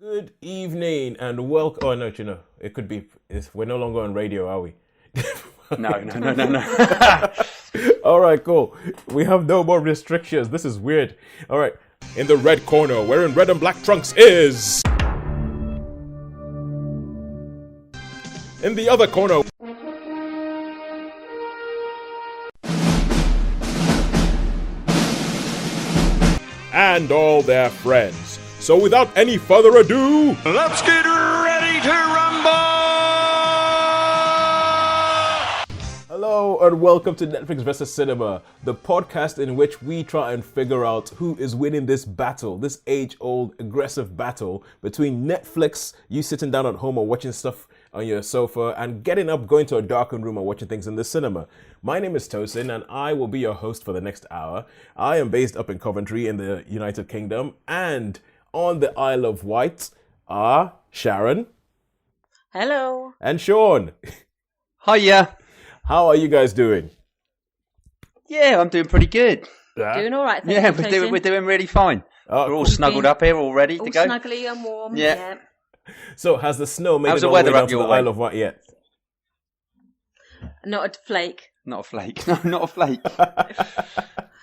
Good evening and welcome. Oh no, it could be. We're no longer on radio, are we? No. All right, cool. We have no more restrictions. This is weird. All right. In the red corner, wearing red and black trunks is. In the other corner. And all their friends. So without any further ado, Let's get ready to rumble! hello and welcome to Netflix vs. Cinema, the podcast in which we try and figure out who is winning this battle, this age-old aggressive battle between Netflix, you sitting down at home or watching stuff on your sofa, and getting up, going to a darkened room and watching things in the cinema. My name is Tosin and I will be your host for the next hour. I am based up in Coventry in the United Kingdom, and on the Isle of Wight are Sharon. Hello. And Sean. Hiya. How are you guys doing? Yeah, I'm doing pretty good. Doing all right, thank Yeah, you, we're doing really fine. Oh, We're all cool. snuggled up here, all ready all to go. snuggly and warm. Yeah. So has the snow made How's it the all the way weather down up to the your way? Isle of Wight yet? Not a flake. Not a flake. No, not a flake.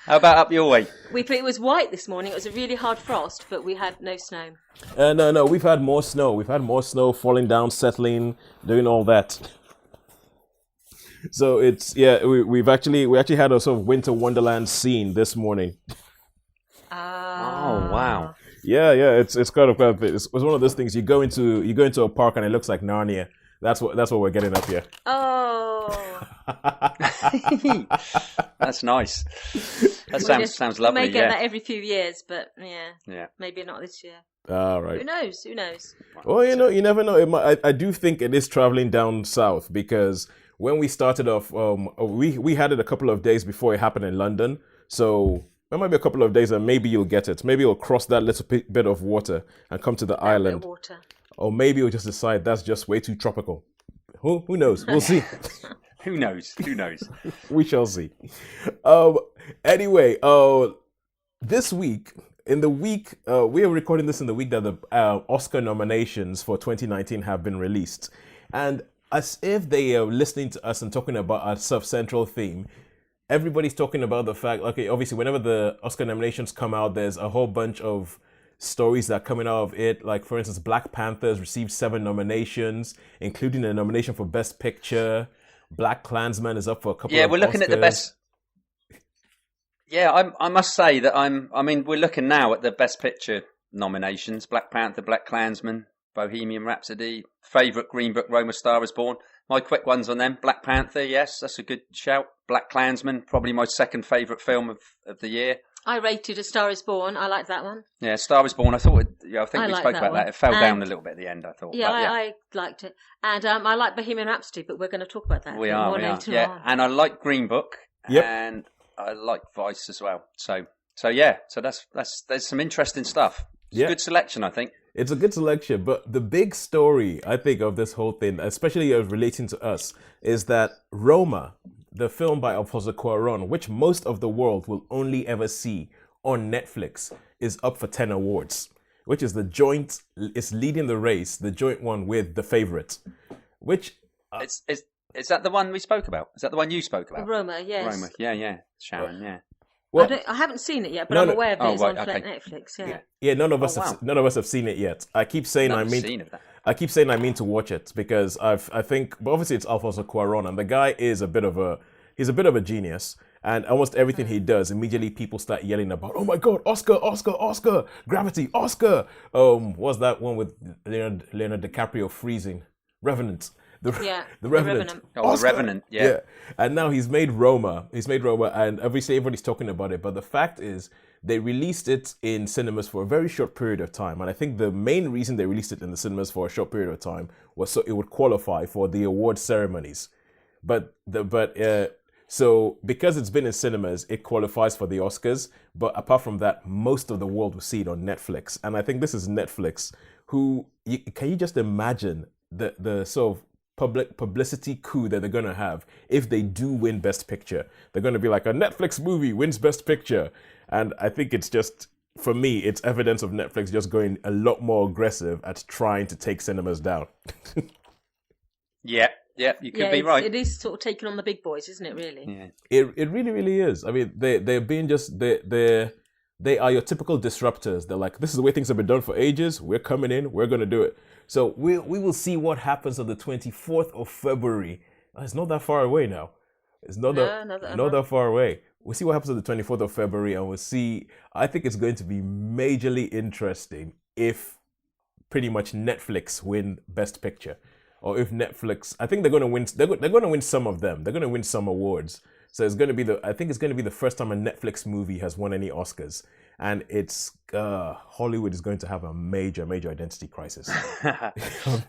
How about up your way? It was white this morning. It was a really hard frost, but we had no snow. No, we've had more snow. We've had more snow falling down, settling, doing all that. So it's we actually had a sort of winter wonderland scene this morning. Oh, wow. Yeah, it's kind of it's one of those things. You go into a park and it looks like Narnia. That's what we're getting up here. Oh. That's nice. That sounds We lovely, may get yeah. that every few years, but Yeah. maybe not this year. All right. Who knows? Who knows? Well, you never know. I do think it is traveling down south because when we started off, we had it a couple of days before it happened in London. So there might be a couple of days and maybe you'll get it. Maybe it'll cross that little bit of water and come to the That bit of island. water. Or maybe you'll just decide that's just way too tropical. Who knows? We'll see. Who knows? We shall see. Anyway, this week, we are recording this in the week that the Oscar nominations for 2019 have been released. And as if they are listening to us and talking about our central theme, everybody's talking about the fact, okay, obviously, whenever the Oscar nominations come out, there's a whole bunch of stories that are coming out of it. Like, for instance, Black Panther's received 7 nominations, including a nomination for Best Picture. Black Klansman is up for a couple of We're looking Oscars. at the best. Yeah, I must say that we're looking now at the Best Picture nominations: Black Panther, Black Klansman, Bohemian Rhapsody, favourite Green Book, Roma Star is Born. My quick ones on them: Black Panther, yes, that's a good shout. Black Klansman, probably my second favourite film of the year. I rated A Star Is Born. I liked that one. Yeah, Star is Born. I think we I spoke like about that one. that. It fell down And- a little bit at the end, I thought. Yeah, but I liked it. And I like Bohemian Rhapsody, but we're going to talk about that we more are. later Yeah, on. and I like Green Book. Yep. And I like Vice as well. So there's some interesting stuff. It's Yeah. a good selection, I think. It's a good selection, but the big story, I think, of this whole thing, especially relating to us, is that Roma, the film by Alfonso Cuarón, which most of the world will only ever see on Netflix, is up for 10 awards, which is is leading the race, the joint one with The Favourite, which... Is that the one we spoke about? Is that the one you spoke about? Roma, yes. Roma, yeah. Sharon, yeah. well, I haven't seen it yet, but No, I'm no. aware of it. Oh, It's right, on okay. Netflix, Yeah. yeah, none of us wow. have seen it yet. I keep saying Not seen of that. I keep saying I mean to watch it because I think, but obviously it's Alfonso Cuarón, and the guy is a bit of a genius, and almost everything he does, immediately people start yelling about, oh my God, Oscar, Oscar, Oscar, Gravity, Oscar. What's that one with Leonardo DiCaprio freezing? Revenant. The Revenant. Oh, Oscar. The Revenant, yeah. And now he's made Roma, and obviously everybody's talking about it, but the fact is, they released it in cinemas for a very short period of time. And I think the main reason they released it in the cinemas for a short period of time was so it would qualify for the award ceremonies. So because it's been in cinemas, it qualifies for the Oscars. But apart from that, most of the world will see it on Netflix. And I think this is Netflix can you just imagine the sort of publicity coup that they're going to have if they do win Best Picture? They're going to be like, a Netflix movie wins Best Picture. And I think it's just for me, it's evidence of Netflix just going a lot more aggressive at trying to take cinemas down. Yeah, you could be right. It is sort of taking on the big boys, isn't it? Really. Yeah. It really, really is. I mean, they're being just they are your typical disruptors. They're like, this is the way things have been done for ages. We're coming in. We're going to do it. So we will see what happens on the 24th of February. It's not that far away now. It's not that far away. We'll see what happens on the 24th of February, and we'll see. I think it's going to be majorly interesting if pretty much Netflix win Best Picture, or if Netflix. I think they're going to win. They're going to win some of them. They're going to win some awards. So it's going to be I think it's going to be the first time a Netflix movie has won any Oscars, and it's Hollywood is going to have a major identity crisis.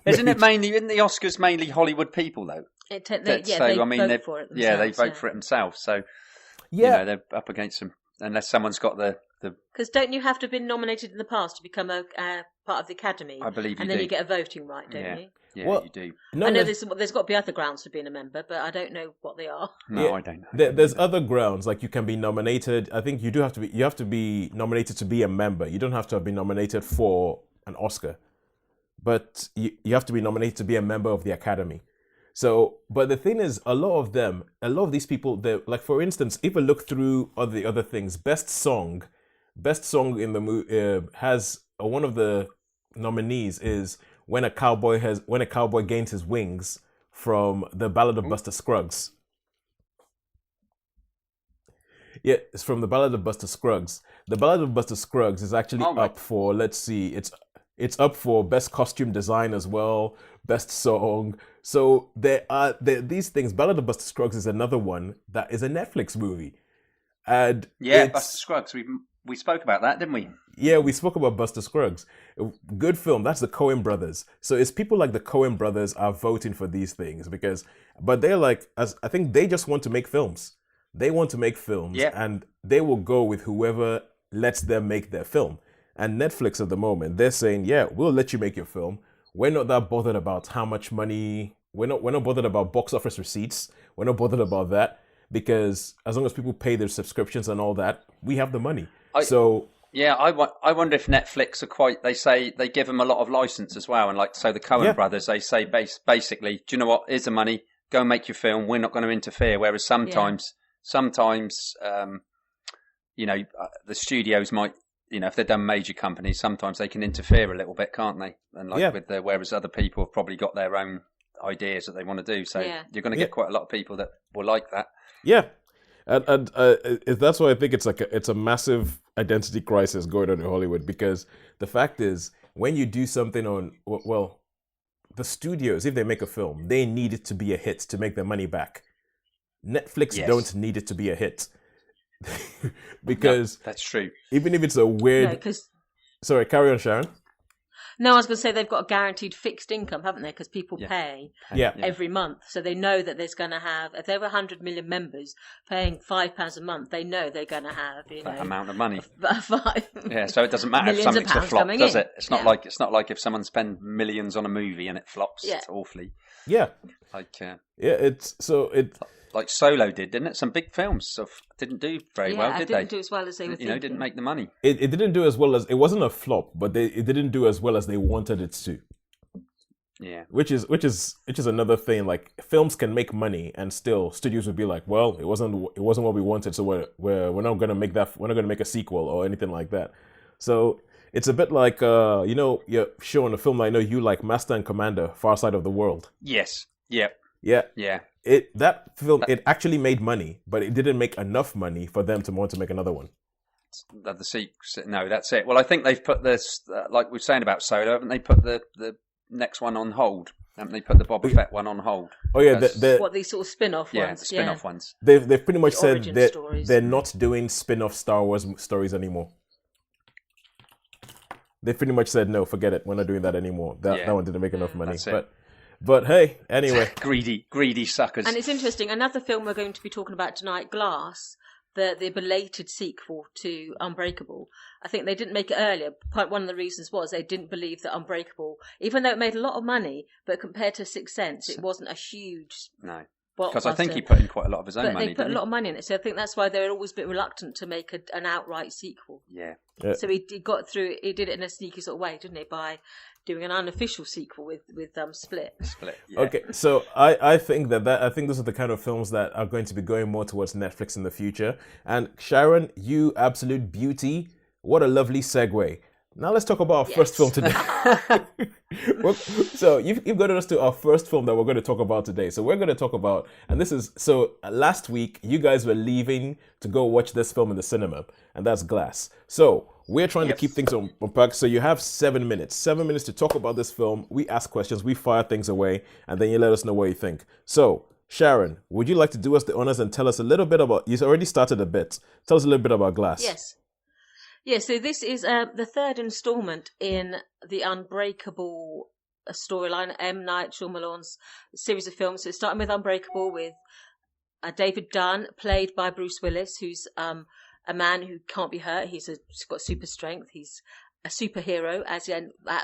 Isn't the Oscars mainly Hollywood people though? They vote for it themselves. Yeah, they vote for it themselves. So they're up against them unless someone's got the. Because don't you have to have been nominated in the past to become a part of the Academy? I believe you do. And then you get a voting right, don't you? Yeah, you do. I know there's got to be other grounds for being a member, but I don't know what they are. No, I don't know. There's other grounds, like you can be nominated. I think you have to be nominated to be a member. You don't have to have been nominated for an Oscar, but you have to be nominated to be a member of the Academy. So, but the thing is, a lot of these people, like for instance, if I look through the other things, best song in the movie has one of the nominees is when a cowboy gains his wings from the Ballad of Buster Scruggs. Yeah, it's from the Ballad of Buster Scruggs. The Ballad of Buster Scruggs is actually up for, let's see, it's up for best costume design as well, best song. So there are these things. Ballad of Buster Scruggs is another one that is a Netflix movie. And Buster Scruggs. We spoke about that, didn't we? Yeah, we spoke about Buster Scruggs. Good film. That's the Coen brothers. So it's people like the Coen brothers are voting for these things but they're like, I think they just want to make films. They want to make films, and they will go with whoever lets them make their film. And Netflix at the moment, they're saying, yeah, we'll let you make your film. We're not that bothered about how much money. We're not bothered about box office receipts. We're not bothered about that, because as long as people pay their subscriptions and all that, we have the money. I wonder if Netflix are quite. They say they give them a lot of license as well, and the Coen brothers, they say basically, do you know what? Here's the money. Go and make your film. We're not going to interfere. Whereas sometimes, the studios might. If they're done major companies, sometimes they can interfere a little bit, can't they? And whereas other people have probably got their own ideas that they want to do. So you're going to get quite a lot of people that will like that. Yeah, and that's why I think it's a massive identity crisis going on in Hollywood, because the fact is, when you do something the studios, if they make a film, they need it to be a hit to make their money back. Netflix don't need it to be a hit. Because that's true. Even if it's a weird. Sorry, carry on, Sharon. No, I was going to say they've got a guaranteed fixed income, haven't they? Because people pay every month, so they know that there's going to have. If there were 100 million members paying £5 a month, they know they're going to have that amount of money. Yeah, so it doesn't matter if something's a flop, does it? It's not like if someone spends millions on a movie and it flops awfully. Yeah, like Solo did, didn't it? Some big films didn't do very well, did they? Didn't do as well as they were thinking. Didn't make the money. It didn't do as well as, it wasn't a flop, but it didn't do as well as they wanted it to. Yeah. Which is another thing. Like, films can make money, and still studios would be like, well, it wasn't what we wanted, so we're not gonna make that. We're not gonna make a sequel or anything like that. So it's a bit like you're showing a film I know you like, Master and Commander: Far Side of the World. Yes. Yep. Yeah. That film actually made money, but it didn't make enough money for them to want to make another one. No, that's it. Well, I think they've put this, like we were saying about Solo, haven't they put the next one on hold? Haven't they put the Boba Fett one on hold? Oh yeah, what, these sort of spin-off ones? Yeah, the spin-off ones. They've pretty much said they're not doing spin-off Star Wars stories anymore. They pretty much said, no, forget it, we're not doing that anymore. That one didn't make enough money. But hey, anyway. Greedy suckers. And it's interesting, another film we're going to be talking about tonight, Glass, the belated sequel to Unbreakable. I think they didn't make it earlier. One of the reasons was they didn't believe that Unbreakable, even though it made a lot of money, but compared to Sixth Sense, it wasn't a huge Because I think he put in quite a lot of his own money. They put a lot of money in it, so I think that's why they're always a bit reluctant to make an outright sequel. Yeah. So he got through. He did it in a sneaky sort of way, didn't he? By doing an unofficial sequel with Split. Yeah. Okay, so I think I think those are the kind of films that are going to be going more towards Netflix in the future. And Sharon, you absolute beauty! What a lovely segue. Now let's talk about our first film today. So you've got us to our first film that we're going to talk about today. So we're going to talk about, and this is, last week you guys were leaving to go watch this film in the cinema, and that's Glass. So we're trying to keep things on pack. So you have 7 minutes. 7 minutes to talk about this film. We ask questions, we fire things away, and then you let us know what you think. So Sharon, would you like to do us the honors and tell us a little bit about, you already started a bit. Tell us a little bit about Glass. Yes. Yeah, so this is the third instalment in the Unbreakable storyline, M. Night Shyamalan's series of films. So it's starting with Unbreakable with David Dunn, played by Bruce Willis, who's a man who can't be hurt. He's got super strength. He's a superhero,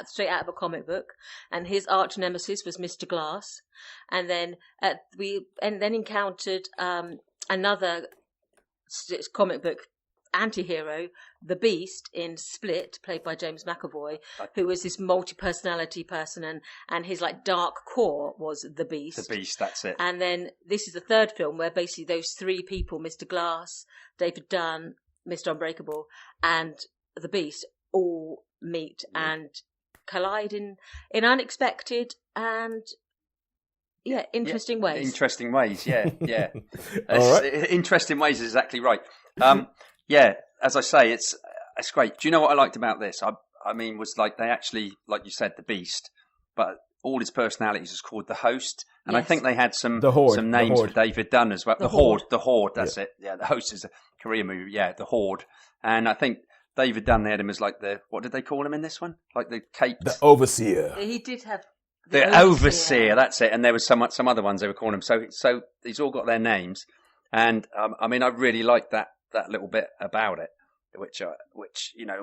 straight out of a comic book. And his arch nemesis was Mr. Glass. And then we encountered another comic book anti-hero, the Beast, in Split, played by James McAvoy, who was this multi-personality person, and his like dark core was the Beast. The Beast, that's it. And then this is the third film where basically those three people, Mr. Glass, David Dunn, Mr. Unbreakable, and the Beast, all meet and collide in unexpected and interesting ways. Interesting ways, yeah. All right. Interesting ways is exactly right. As I say, it's great. Do you know what I liked about this? I mean, was like they actually, like you said, the Beast, but all his personalities is called the Host, and I think they had some names for David Dunn as well. The Horde. That's it. Yeah, the Host is a Korean movie. Yeah, the Horde, and I think David Dunn they had him as like what did they call him in this one? Like the caped, the Overseer. He did have. The Overseer, that's it, and there was some other ones they were calling him. So he's all got their names, and I mean, I really like that little bit about it, which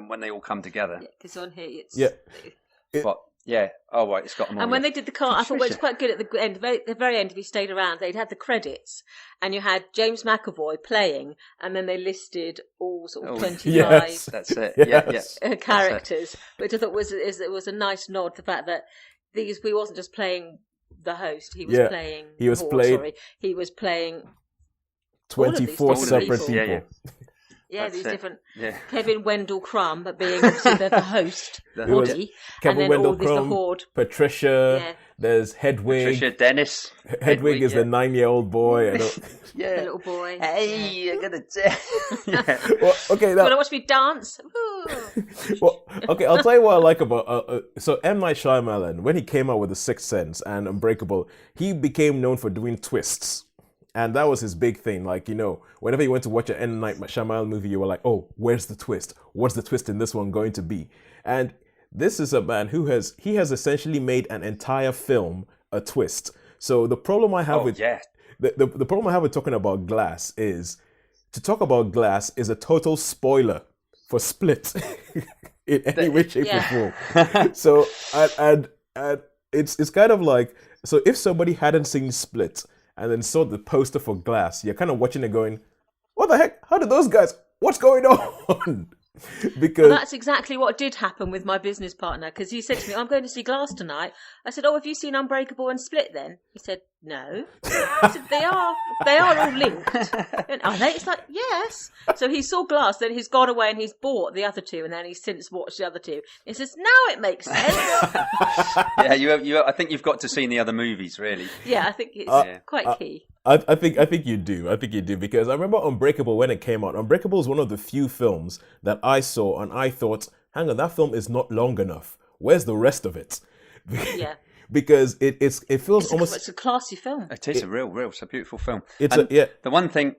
when they all come together. Yeah, because on here it's it's got them all. And when they did the card, I thought it was quite good at the end. The very end, if you stayed around, they'd had the credits, and you had James McAvoy playing, and then they listed all sort of 25. That's it. Yes. Characters, which I thought was a nice nod to the fact that he wasn't just playing the Host; he was playing. He was playing 24 separate people. Yeah, these different. Yeah. Kevin Wendell Crumb being obviously the host, Woody, Kevin and then Wendell all this Crumb, the Horde. Patricia. Yeah. There's Hedwig. Patricia Dennis. Hedwig is the 9-year-old boy. The little boy. Hey, I'm gonna tell. Well, okay. Want to watch me dance? Well, okay. I'll tell you what I like about. So M. Night Shyamalan, when he came out with The Sixth Sense and Unbreakable, he became known for doing twists. And that was his big thing. Like, whenever you went to watch an M. Night Shyamalan movie, you were like, oh, where's the twist? What's the twist in this one going to be? And this is a man who has essentially made an entire film a twist. So the problem I have the problem I have with talking about Glass is, to talk about Glass is a total spoiler for Split in any way, shape, or form. So, and it's kind of like, so if somebody hadn't seen Split and then saw the poster for Glass, you're kind of watching it going, what the heck? How did those guys? What's going on? Because that's exactly what did happen with my business partner, because he said to me, I'm going to see Glass tonight. I said, oh, have you seen Unbreakable and Split then? He said, no. I said, they are all linked. And are they? It's like, yes. So he saw Glass, then he's gone away and he's bought the other two, and then he's since watched the other two. He says, now it makes sense. I think you've got to see the other movies, really. Yeah, I think it's quite key. I think you do. I think you do, because I remember Unbreakable when it came out. Unbreakable is one of the few films that I saw and I thought, hang on, that film is not long enough. Where's the rest of it? Yeah. Because it feels it's a classy film. It is it's a beautiful film. The one thing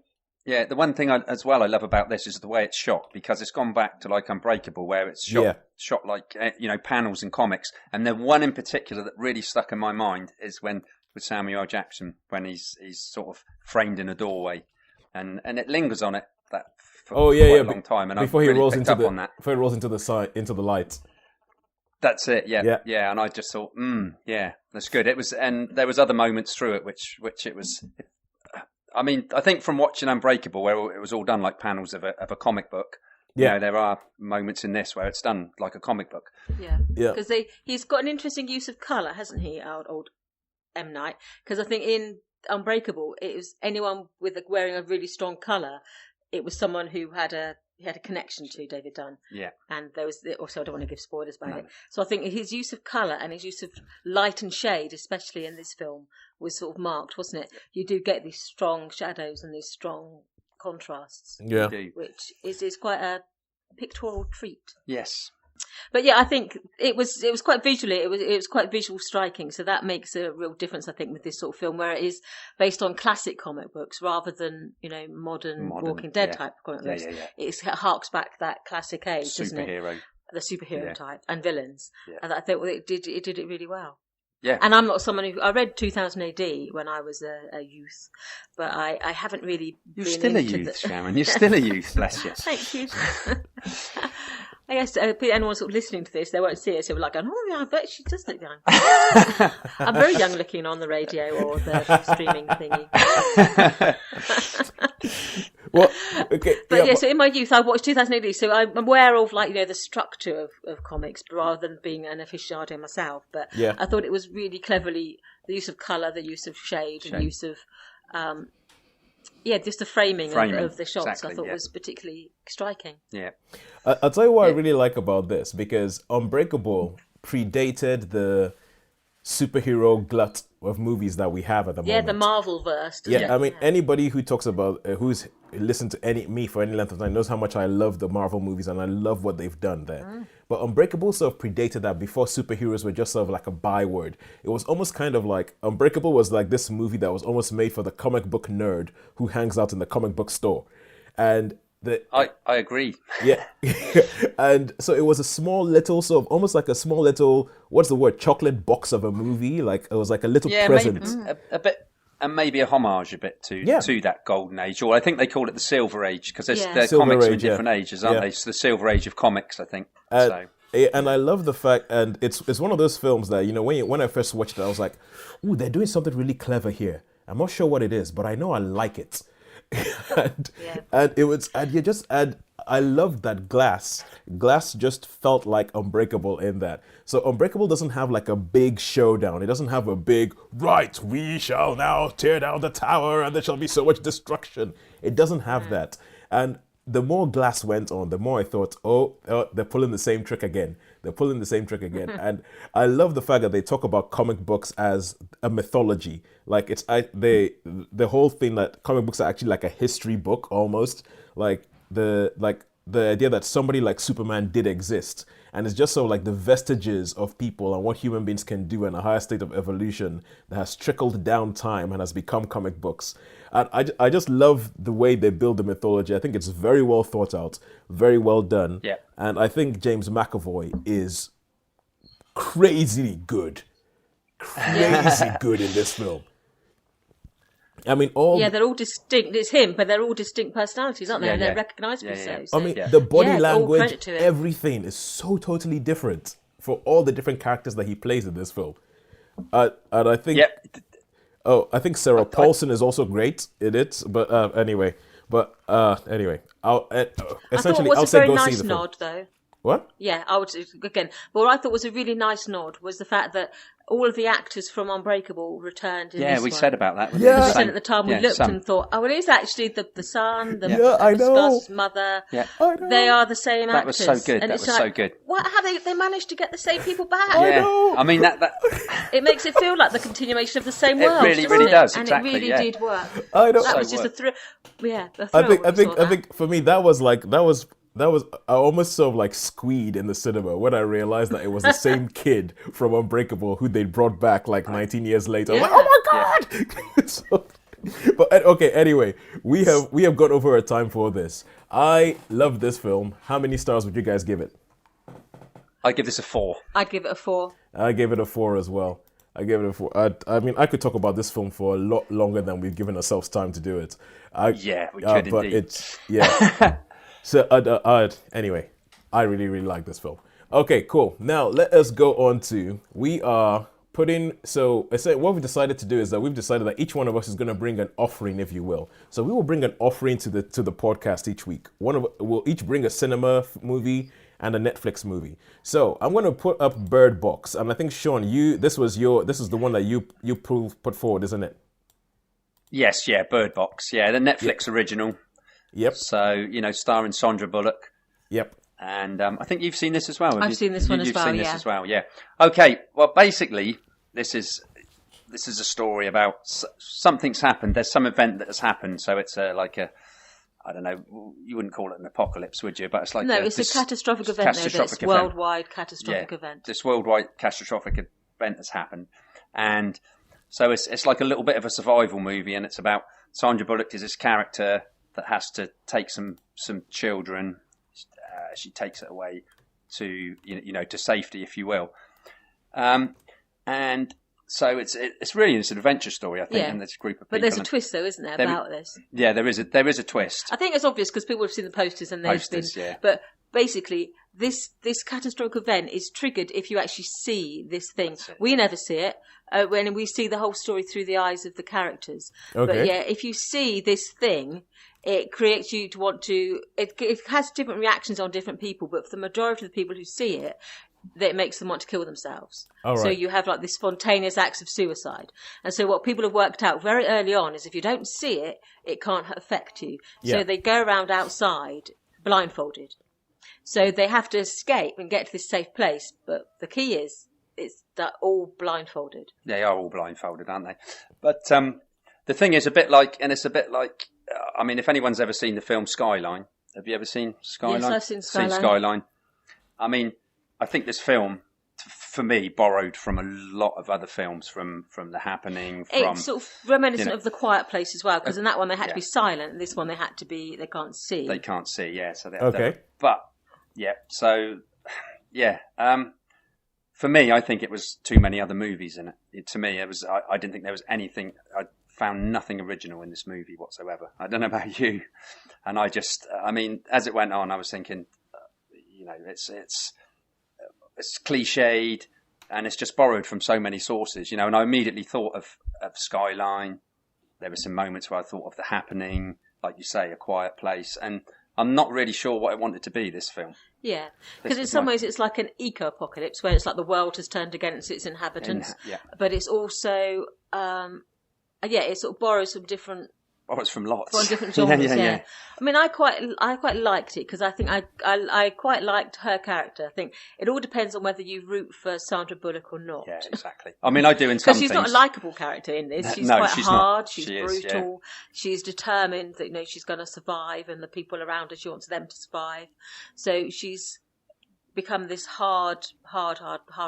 as well I love about this is the way it's shot, because it's gone back to like Unbreakable, where it's shot like panels in comics. And the one in particular that really stuck in my mind is with Samuel L. Jackson, when he's sort of framed in a doorway, and it lingers on it for quite a long time. And before he rolls into the light. That's it. Yeah. And I just thought, that's good. It was, and there was other moments through it which it was I mean, I think from watching Unbreakable, where it was all done like panels of a comic book, there are moments in this where it's done like a comic book. Yeah. Because he's got an interesting use of colour, hasn't he, old M. Night? Because I think in Unbreakable, it was anyone wearing a really strong colour. It was someone who had a connection to David Dunn. Yeah. And there was also, I don't want to give spoilers about it. So I think his use of colour and his use of light and shade, especially in this film, was sort of marked, wasn't it? You do get these strong shadows and these strong contrasts. Yeah. Which is quite a pictorial treat. Yes. But yeah, I think it was quite visually, it was quite visual striking. So that makes a real difference, I think, with this sort of film, where it is based on classic comic books rather than modern Walking Dead type comic books. It harks back that classic age, doesn't it? The superhero type and villains. Yeah. And I think it did it really well. Yeah. And I'm not someone I read 2000 AD when I was a youth, but I haven't really. You're still a youth, Sharon. You're still a youth, bless you. Thank you. I guess anyone sort of listening to this, they won't see us. They're like, oh yeah, I bet she does look young. I'm very young looking on the radio or the streaming thingy. Well, okay. But so in my youth, I watched 2000 AD, so I'm aware of the structure of comics rather than being an aficionado myself. But I thought it was really cleverly the use of colour, the use of shade, and the use of just the framing of the shots. Exactly, I thought was particularly striking. Yeah. I'll tell you what I really like about this, because Unbreakable predated the superhero glut of movies that we have at the moment. Yeah, the Marvel-verse. Yeah, I mean, anybody who talks about, who's listened to me for any length of time knows how much I love the Marvel movies and I love what they've done there. But Unbreakable sort of predated that before superheroes were just sort of like a byword. It was almost kind of like, Unbreakable was like this movie that was almost made for the comic book nerd who hangs out in the comic book store. And I agree. Yeah. And so it was a small little, sort of almost like a small little, what's the word, chocolate box of a movie. Like it was like a little present. Maybe, a bit, and maybe a homage a bit to that golden age, or I think they call it the Silver Age, because their comics are in different ages, aren't they? It's the Silver Age of comics, I think. And I love the fact, and it's one of those films that, when I first watched it, I was like, ooh, they're doing something really clever here. I'm not sure what it is, but I know I like it. And I loved that Glass just felt like Unbreakable in that. So Unbreakable doesn't have like a big showdown. It doesn't have a big, right, we shall now tear down the tower and there shall be so much destruction. It doesn't have that. And the more Glass went on, the more I thought, they're pulling the same trick again. And I love the fact that they talk about comic books as a mythology. Like the whole thing that comic books are actually like a history book almost. Like the idea that somebody like Superman did exist. And it's just so like the vestiges of people and what human beings can do in a higher state of evolution that has trickled down time and has become comic books. And I just love the way they build the mythology. I think it's very well thought out, very well done. Yeah. And I think James McAvoy is crazily good. Crazy good in this film. I mean, they're all distinct. It's him, but they're all distinct personalities, aren't they? And they're recognisable. So. I mean, the body language, everything is so totally different for all the different characters that he plays in this film. And I think, I think Sarah Paulson is also great in it. But anyway, I'll essentially I'll say go see the film. Nod, though. What? Yeah, I would again. But what I thought was a really nice nod was the fact that all of the actors from Unbreakable returned in this one. Said about that. Yeah. At the time we looked and thought, it is actually the son, Scott's mother. Yeah. They are the same actors. That was so good. And so good. How they managed to get the same people back? I know. I mean, that it makes it feel like the continuation of the same world. It really does. And exactly, it really did work. I know. That was just a thrill. Yeah, I think for me that was I almost sort of like squeed in the cinema when I realized that it was the same kid from Unbreakable who they brought back like 19 years later. Yeah. I was like, oh my God! But okay, anyway, we have got over our time for this. I love this film. How many stars would you guys give it? I give this a 4. I'd give it a 4. I gave it a 4 as well. I gave it a 4. I mean, I could talk about this film for a lot longer than we've given ourselves time to do it. We could but indeed. So anyway, I really, really like this film. Okay, cool. Now let us go on to, we are what we've decided to do is that we've decided that each one of us is going to bring an offering, if you will. So we will bring an offering to the podcast each week. We'll each bring a cinema movie and a Netflix movie. So I'm going to put up BirdBox, and I think Sean, this is the one that you put forward, isn't it? Yes, yeah, BirdBox, yeah, the Netflix original. Yep. So starring Sandra Bullock. Yep. And I think you've seen this as well. I've seen this one as well. You've seen this as well, yeah. Okay, well, basically, this is a story about something's happened. There's some event that has happened, so it's I don't know, you wouldn't call it an apocalypse, would you? But it's like it's a catastrophic event. This worldwide catastrophic event. This worldwide catastrophic event has happened, and so it's like a little bit of a survival movie, and it's about Sandra Bullock is this character that has to take some children. She takes it away to to safety, if you will, and so it's really an adventure story, I think, in this group of people. But there's a twist, though, isn't there, about this? Yeah, there is a twist. I think it's obvious because people have seen the posters and they've been. Yeah. But basically, this catastrophic event is triggered if you actually see this thing. We never see it when we see the whole story through the eyes of the characters. Okay. But yeah, if you see this thing, it creates you to want to. It has different reactions on different people, but for the majority of the people who see it, that makes them want to kill themselves. Right. So you have like this spontaneous acts of suicide. And so what people have worked out very early on is if you don't see it, it can't affect you. Yeah. So they go around outside blindfolded. So they have to escape and get to this safe place. But the key is they're all blindfolded. They are all blindfolded, aren't they? But the thing is I mean, if anyone's ever seen the film Skyline, have you ever seen Skyline? Yes, I've seen Skyline. I mean, I think this film, for me, borrowed from a lot of other films, from The Happening. It's sort of reminiscent of The Quiet Place as well, because in that one they had to be silent, and this one they can't see. They can't see, yeah. So for me, I think it was too many other movies in it. To me, it was. I didn't think there was anything. I found nothing original in this movie whatsoever. I don't know about you, and I mean, as it went on, I was thinking, it's cliched and it's just borrowed from so many sources, and I immediately thought of Skyline. There were some moments where I thought of The Happening, like you say, A Quiet Place, and I'm not really sure what I wanted to be, this film. Yeah, because in some ways it's like an eco-apocalypse where it's like the world has turned against its inhabitants, but it's also, it sort of borrows from different... Oh, it's from lots. From different genres, yeah. I mean, I quite liked it because I think I quite liked her character. I think it all depends on whether you root for Sandra Bullock or not. Yeah, exactly. I mean, I do in some things. Because she's not a likeable character in this. She's quite hard. Not. She's brutal. She's determined that she's going to survive, and the people around her, she wants them to survive. So she's become this hard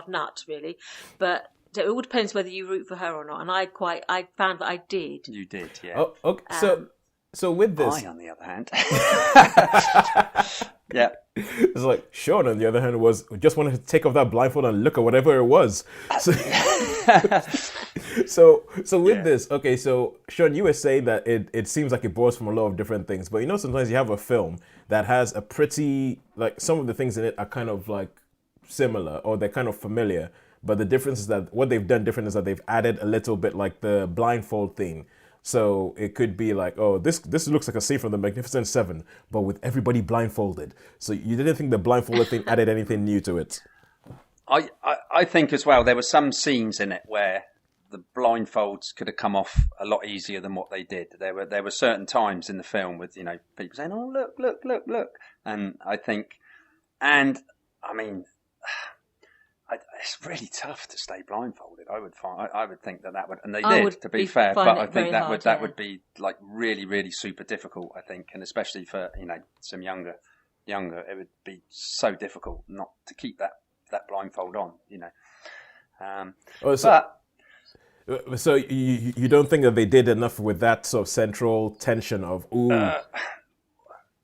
nut, really. But it all depends whether you root for her or not, and I found that I did. You did, yeah. Oh, okay. So with this, I, on the other hand, yeah, it's like Sean, on the other hand, just wanted to take off that blindfold and look at whatever it was. So with this, okay. So Sean, you were saying that it seems like it borrows from a lot of different things, but sometimes you have a film that has a pretty some of the things in it are kind of like similar or they're kind of familiar. But the difference is that what they've done different is that they've added a little bit like the blindfold thing. So it could be like, oh, this looks like a scene from The Magnificent Seven, but with everybody blindfolded. So you didn't think the blindfolded thing added anything new to it? I think as well, there were some scenes in it where the blindfolds could have come off a lot easier than what they did. There were certain times in the film with, people saying, oh, look. And I mean... It's really tough to stay blindfolded. I would think that would, and they did, to be fair. But I think that would be like really, really super difficult. I think, and especially for some younger, it would be so difficult not to keep that blindfold on. So you don't think that they did enough with that sort of central tension of ooh?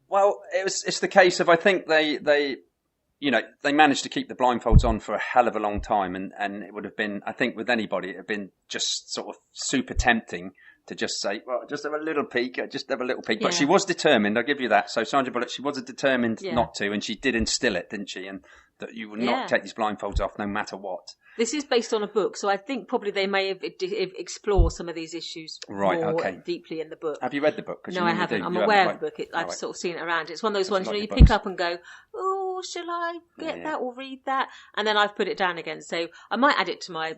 Well, it's the case of I think they managed to keep the blindfolds on for a hell of a long time, and it would have been, I think with anybody, it would have been just sort of super tempting to just say, well, just have a little peek. But Yeah. she was determined. I'll give you that. So Sandra Bullock, she was determined not to, and she did instill it, didn't she? And that you would not take these blindfolds off no matter what. This is based on a book, so I think probably they may have explored some of these issues more deeply in the book. Have you read the book? No, I haven't. I'm aware of the book. I've sort of seen it around. It's one of those ones where you pick up and go, oh, shall I get that or read that? And then I've put it down again. So I might add it to I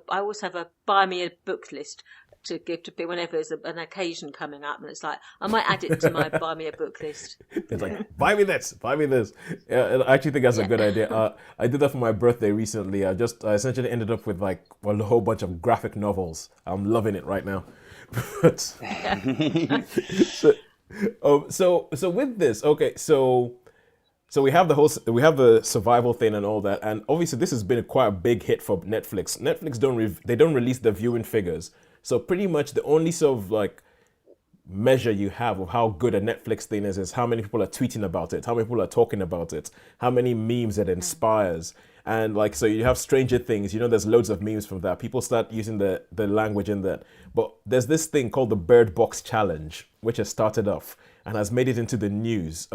always have a buy me a book list to give to people whenever there's an occasion coming up, and it's like I might add it to my buy me a book list. It's like buy me this. Yeah, I actually think that's a good idea. I did that for my birthday recently. I essentially ended up with like a whole bunch of graphic novels. I'm loving it right now. But so with this, okay, so we have the survival thing and all that, and obviously this has been quite a big hit for Netflix. Netflix don't release the viewing figures. So pretty much the only sort of like measure you have of how good a Netflix thing is how many people are tweeting about it, how many people are talking about it, how many memes it inspires. And like, so you have Stranger Things, there's loads of memes from that. People start using the language in that. But there's this thing called the BirdBox Challenge, which has started off and has made it into the news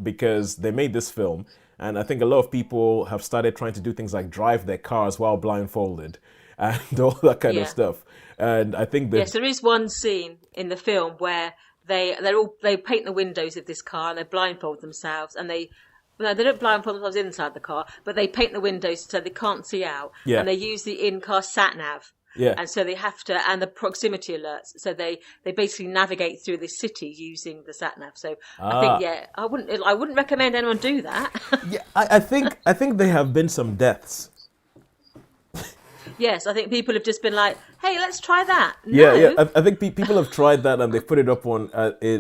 because they made this film. And I think a lot of people have started trying to do things like drive their cars while blindfolded and all that kind of stuff. And I think that yes, there is one scene in the film where they paint the windows of this car and they blindfold themselves, and they don't blindfold themselves inside the car, but they paint the windows so they can't see out, and they use the in-car sat nav. Yeah. And so they have to, and the proximity alerts. So they basically navigate through the city using the sat nav. So I think I wouldn't recommend anyone do that. Yeah, I think there have been some deaths. Yes, I think people have just been like, "Hey, let's try that." No. I think people have tried that and they've put it up on.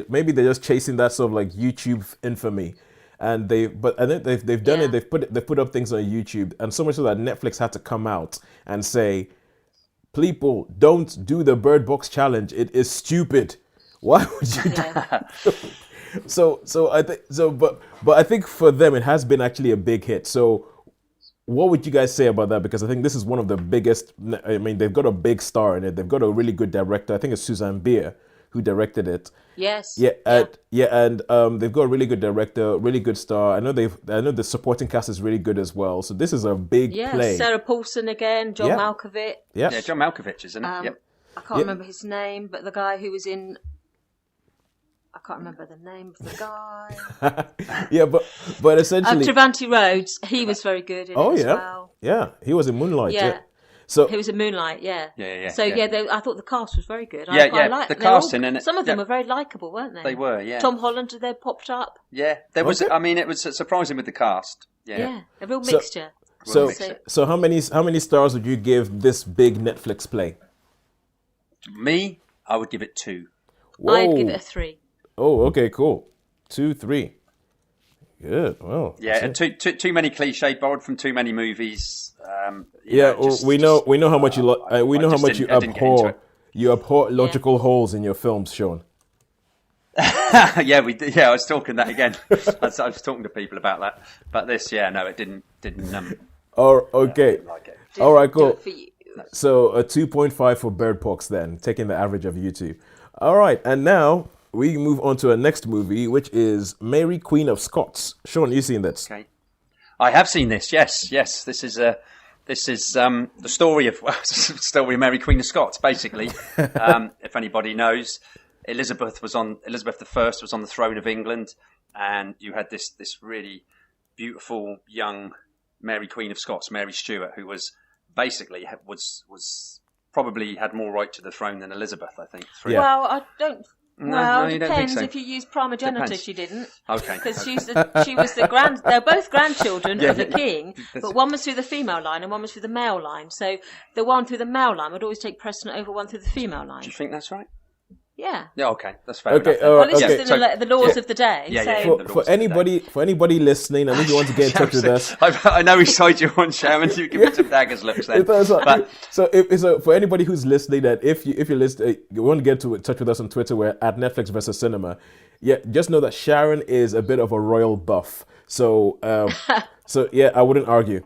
Maybe they're just chasing that sort of like YouTube infamy, and I think they've done it. They've put up things on YouTube, and so much so that Netflix had to come out and say, "People, don't do the BirdBox Challenge. It is stupid. Why would you do that?" But I think for them it has been actually a big hit. So what would you guys say about that? Because I think this is one of the biggest. I mean, they've got a big star in it. They've got a really good director. I think it's Susanne Bier who directed it. Yes. And they've got a really good director, really good star. I know the supporting cast is really good as well. So this is a big play. Sarah Paulson again, John Malkovich. Yeah, John Malkovich, isn't it? I can't remember his name, but the guy who was in. I can't remember the name of the guy. Yeah, but essentially, Travanti Rhodes, he was very good in it as well. Yeah, he was in Moonlight. Yeah. So he was in Moonlight. Yeah. So I thought the cast was very good. The casting in it. Some of them were very likable, weren't they? They were. Yeah. Tom Holland, they popped up. Yeah, there was. I mean, it was surprising with the cast. Yeah, a real mixture. So how many stars would you give this big Netflix play? Me, I would give it 2. Whoa. I'd give it a 3. Oh, okay, cool. 2, 3. Good. Well. Yeah, too many cliche, borrowed from too many movies. We know how much you abhor. You abhor logical holes in your films, Sean. Yeah, we did. Yeah, I was talking that again. I was talking to people about that. But this, it didn't. Okay. Like it. All right, cool. So a 2.5 for BirdBox then, taking the average of you two. All right, and now we move on to our next movie, which is Mary, Queen of Scots. Sean, you seen this? Okay, I have seen this. Yes. This is the story of Mary, Queen of Scots. Basically, if anybody knows, Elizabeth I was on the throne of England, and you had this really beautiful young Mary, Queen of Scots, Mary Stuart, who was basically was probably had more right to the throne than Elizabeth, I think. Well, I don't. No, it you depends. don't think so. If you use primogeniture, Depends. she didn't. Okay. Because she was the grand. They're both grandchildren of the king, but one was through the female line and one was through the male line. So the one through the male line would always take precedent over one through the female line. Do you think that's right? Yeah. Yeah. Okay, that's fair. Okay. Enough. Well, this is the laws of the day. Yeah. So. For anybody listening, and if you want to get in touch with us, I know which side you're on, Sharon. You give me some daggers looks then. So for anybody who's listening, that if you're listening, you want to get in touch with us on Twitter, we're at Netflix versus Cinema. Yeah, just know that Sharon is a bit of a royal buff. So I wouldn't argue.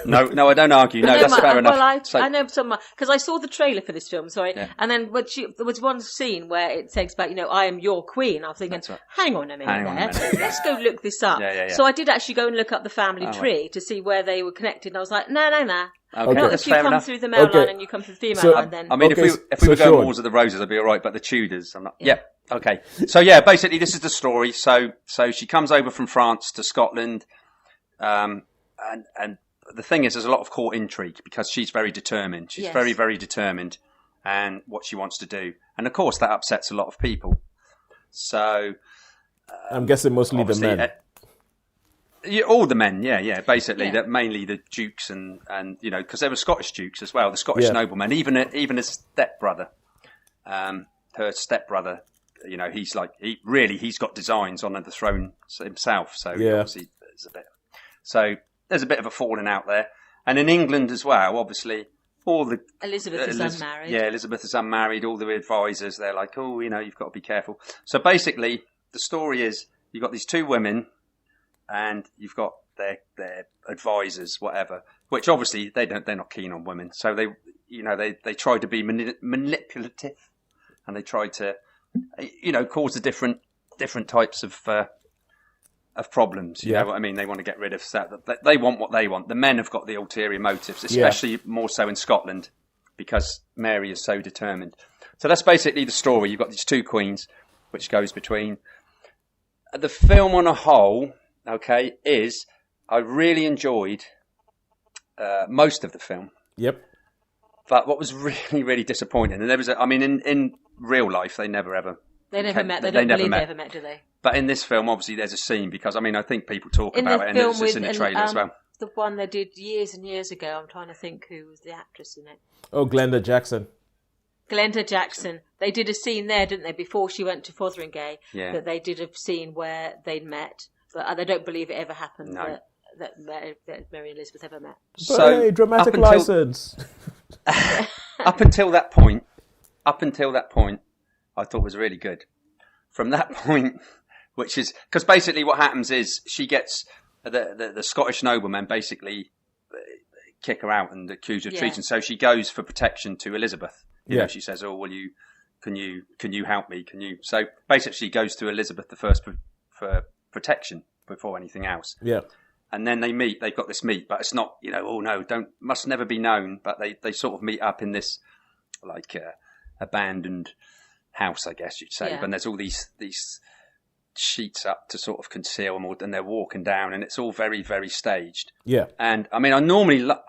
No, I don't argue. No, that's fair enough. Well, I know some because I saw the trailer for this film. Sorry, and then there was one scene where it takes about, I am your queen. I was thinking, hang on a minute, let's go look this up. So I did actually go and look up the family tree to see where they were connected. And I was like, no. Okay, not if you come through the male line and you come through the female line. Then if we were going Wars of the Roses, I'd be all right. But the Tudors, I'm not. Yeah. Okay. So basically, this is the story. So she comes over from France to Scotland, and the thing is, there's a lot of court intrigue because she's very determined. She's very, very determined, and what she wants to do, and of course that upsets a lot of people. So I'm guessing mostly the men. All the men, basically, that mainly the dukes and because there were Scottish dukes as well, the Scottish noblemen, even a stepbrother, her stepbrother, he's got designs on the throne himself, so obviously there's a bit of a falling out there, and in England as well, obviously. Elizabeth is unmarried. Yeah, Elizabeth is unmarried. All the advisors, they're like, you've got to be careful. So basically, the story is you've got these two women. And you've got their advisors, whatever, which obviously they're not keen on women. So they try to be manipulative, and they try to, cause the different types of problems. You know what I mean? They want to get rid of that. They want what they want. The men have got the ulterior motives, especially more so in Scotland, because Mary is so determined. So that's basically the story. You've got these two queens, which goes between the film on a whole. Okay, I really enjoyed most of the film. Yep. But what was really, really disappointing, and there was, in real life, they never met. They don't believe they ever met, do they? But in this film, obviously, there's a scene because, I think people talk about it, and it's just in the trailer as well. The one they did years and years ago, I'm trying to think who was the actress in it. Oh, Glenda Jackson. They did a scene there, didn't they, before she went to Fotheringay, that they did a scene where they'd met. But they don't believe it ever happened that Mary and Elizabeth ever met. So, hey, dramatic license. Up until that point, I thought was really good. From that point, which is because basically what happens is she gets the Scottish noblemen basically kick her out and accuse her of treason. So she goes for protection to Elizabeth. She says, "Oh, can you help me? Can you?" So basically, she goes to Elizabeth the first for protection before anything else. Yeah. And then they meet. They've got this meet, but it's not, must never be known. But they sort of meet up in this like abandoned house, I guess you'd say. Yeah. But there's all these sheets up to sort of conceal them, and they're walking down, and it's all very, very staged. Yeah. And I normally like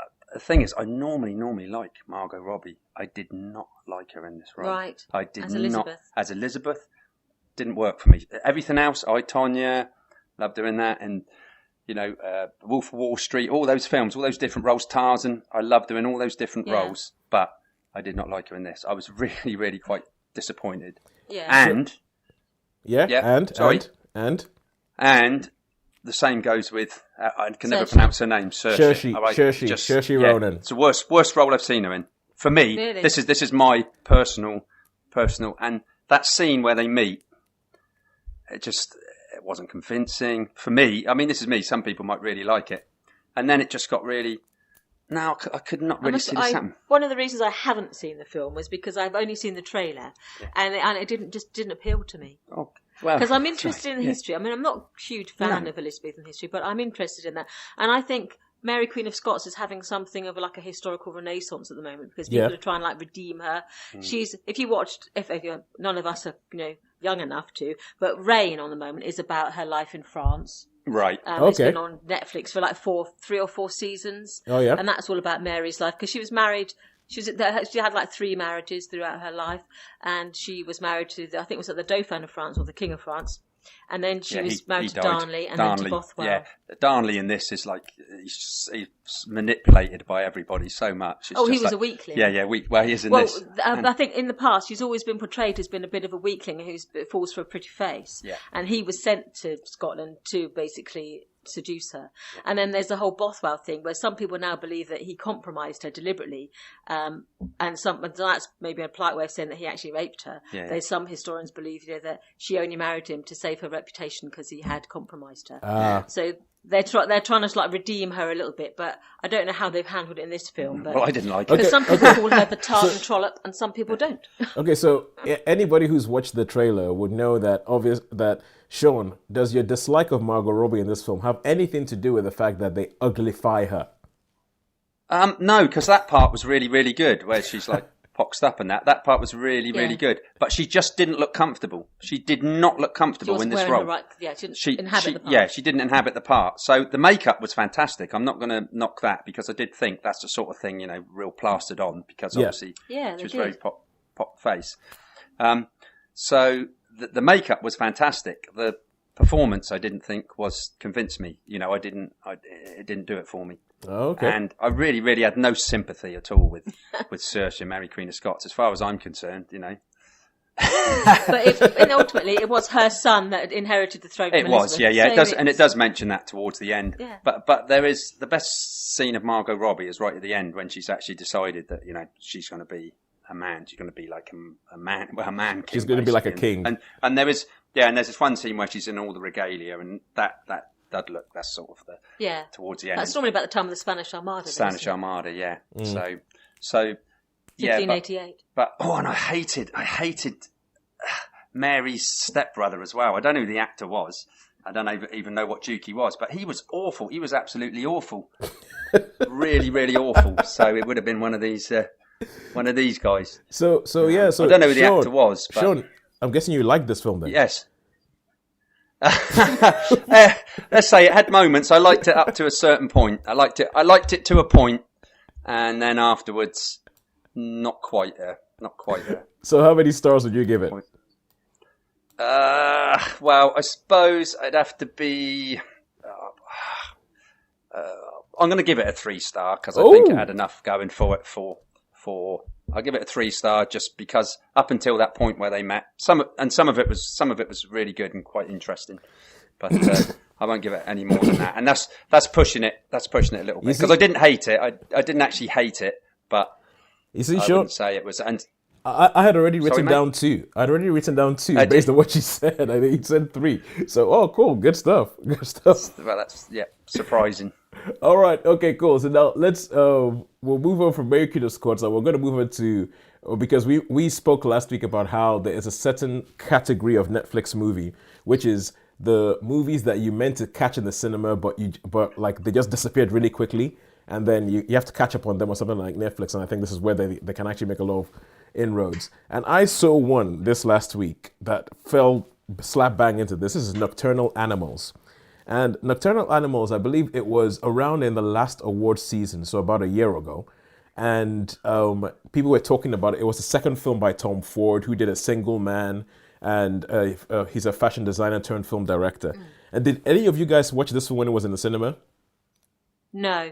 Margot Robbie. I did not like her in this role. Right. I did as Elizabeth. not. As Elizabeth, didn't work for me. Everything else, Tonya, loved doing that, and Wolf of Wall Street, all those films, all those different roles. Tarzan, I loved doing all those different roles, but I did not like her in this. I was really, really quite disappointed. Yeah. And and the same goes with I can never pronounce her name. Saoirse Ronan. It's the worst role I've seen her in. For me, really? This is my personal, and that scene where they meet, it wasn't convincing for me. This is me. Some people might really like it, and then it just got really. Now I could not really see this happen. One of the reasons I haven't seen the film was because I've only seen the trailer, and it didn't appeal to me. Oh, well, because I'm interested in the history. I'm not a huge fan of Elizabethan history, but I'm interested in that, and I think Mary Queen of Scots is having something of like a historical renaissance at the moment because people are trying to redeem her. She's if none of us are young enough to, but Reign on the moment is about her life in France. Right. It's been on Netflix for like 3 or 4 seasons. Oh yeah. And that's all about Mary's life because she was married. She had like 3 marriages throughout her life, and she was married to I think it was the Dauphin of France or the King of France. And then she was married to Darnley and then to Bothwell. Yeah, Darnley in this is like he's manipulated by everybody so much. He was a weakling. Yeah, well, he is in this. I think in the past he's always been portrayed as being a bit of a weakling who falls for a pretty face. Yeah. And he was sent to Scotland to basically seduce her. And then there's the whole Bothwell thing where some people now believe that he compromised her deliberately, and that's maybe a polite way of saying that he actually raped her. There's some historians believe that she only married him to save her reputation because he had compromised her. So they're trying to redeem her a little bit, but I don't know how they've handled it in this film. But, well, I didn't like it because some people call her the tartan trollop and some people don't. Okay, so anybody who's watched the trailer would know that Sean, does your dislike of Margot Robbie in this film have anything to do with the fact that they uglify her? No, because that part was really, really good, where she's poxed up and that part was really, really good. But she just didn't look comfortable. She did not look comfortable in this role. She didn't inhabit the part. Yeah, she didn't inhabit the part. So the makeup was fantastic. I'm not going to knock that because I did think that's the sort of thing, real plastered on because obviously she was very pop face. So the makeup was fantastic. The performance I didn't think convinced me. It didn't do it for me. Okay. And I really, really had no sympathy at all with Saoirse, Mary Queen of Scots, as far as I'm concerned, But ultimately, it was her son that inherited the throne. It was, yeah. So it does, and it does mention that towards the end. Yeah. But there is the best scene of Margot Robbie is right at the end when she's actually decided that she's going to be a man. She's going to be like a man. Well, a man king. She's going to be like a king. And there is, and there's this one scene where she's in all the regalia, and that look, that's sort of towards the end. That's normally about the time of the Spanish Armada. Spanish Armada, yeah. Mm. So 1588. And I hated Mary's stepbrother as well. I don't know who the actor was. I don't even know what duke he was, but he was awful. He was absolutely awful. Really, really awful. So it would have been one of these guys. So I don't know who the actor was. But Sean, I'm guessing you liked this film then. Yes. Let's say it had moments. I liked it up to a certain point. I liked it to a point, and then afterwards, not quite there. So how many stars would you give it? Well, I suppose I'd have to be. I'm going to give it a 3-star because I think it had enough going for it. I'll give it a 3-star just because up until that point where they met, some of it was really good and quite interesting, but I won't give it any more than that. And that's pushing it a little bit because I didn't hate it. I didn't actually hate it, but you see, I Sean, wouldn't say it was. And I had already written down 2. Based on what you said. I think you said 3. So, cool, good stuff. Well, that's surprising. All right, okay, cool. So now let's we'll move on from Mary Queen of Scots, and we're going to move on to because we spoke last week about how there is a certain category of Netflix movie, which is the movies that you meant to catch in the cinema, but they just disappeared really quickly, and then you have to catch up on them or something like Netflix. And I think this is where they can actually make a lot of inroads. And I saw one this last week that fell slap bang into this. This is Nocturnal Animals. And Nocturnal Animals, I believe it was around in the last award season, so about a year ago. And people were talking about it. It was the second film by Tom Ford, who did A Single Man, and he's a fashion designer turned film director. And did any of you guys watch this one when it was in the cinema? No,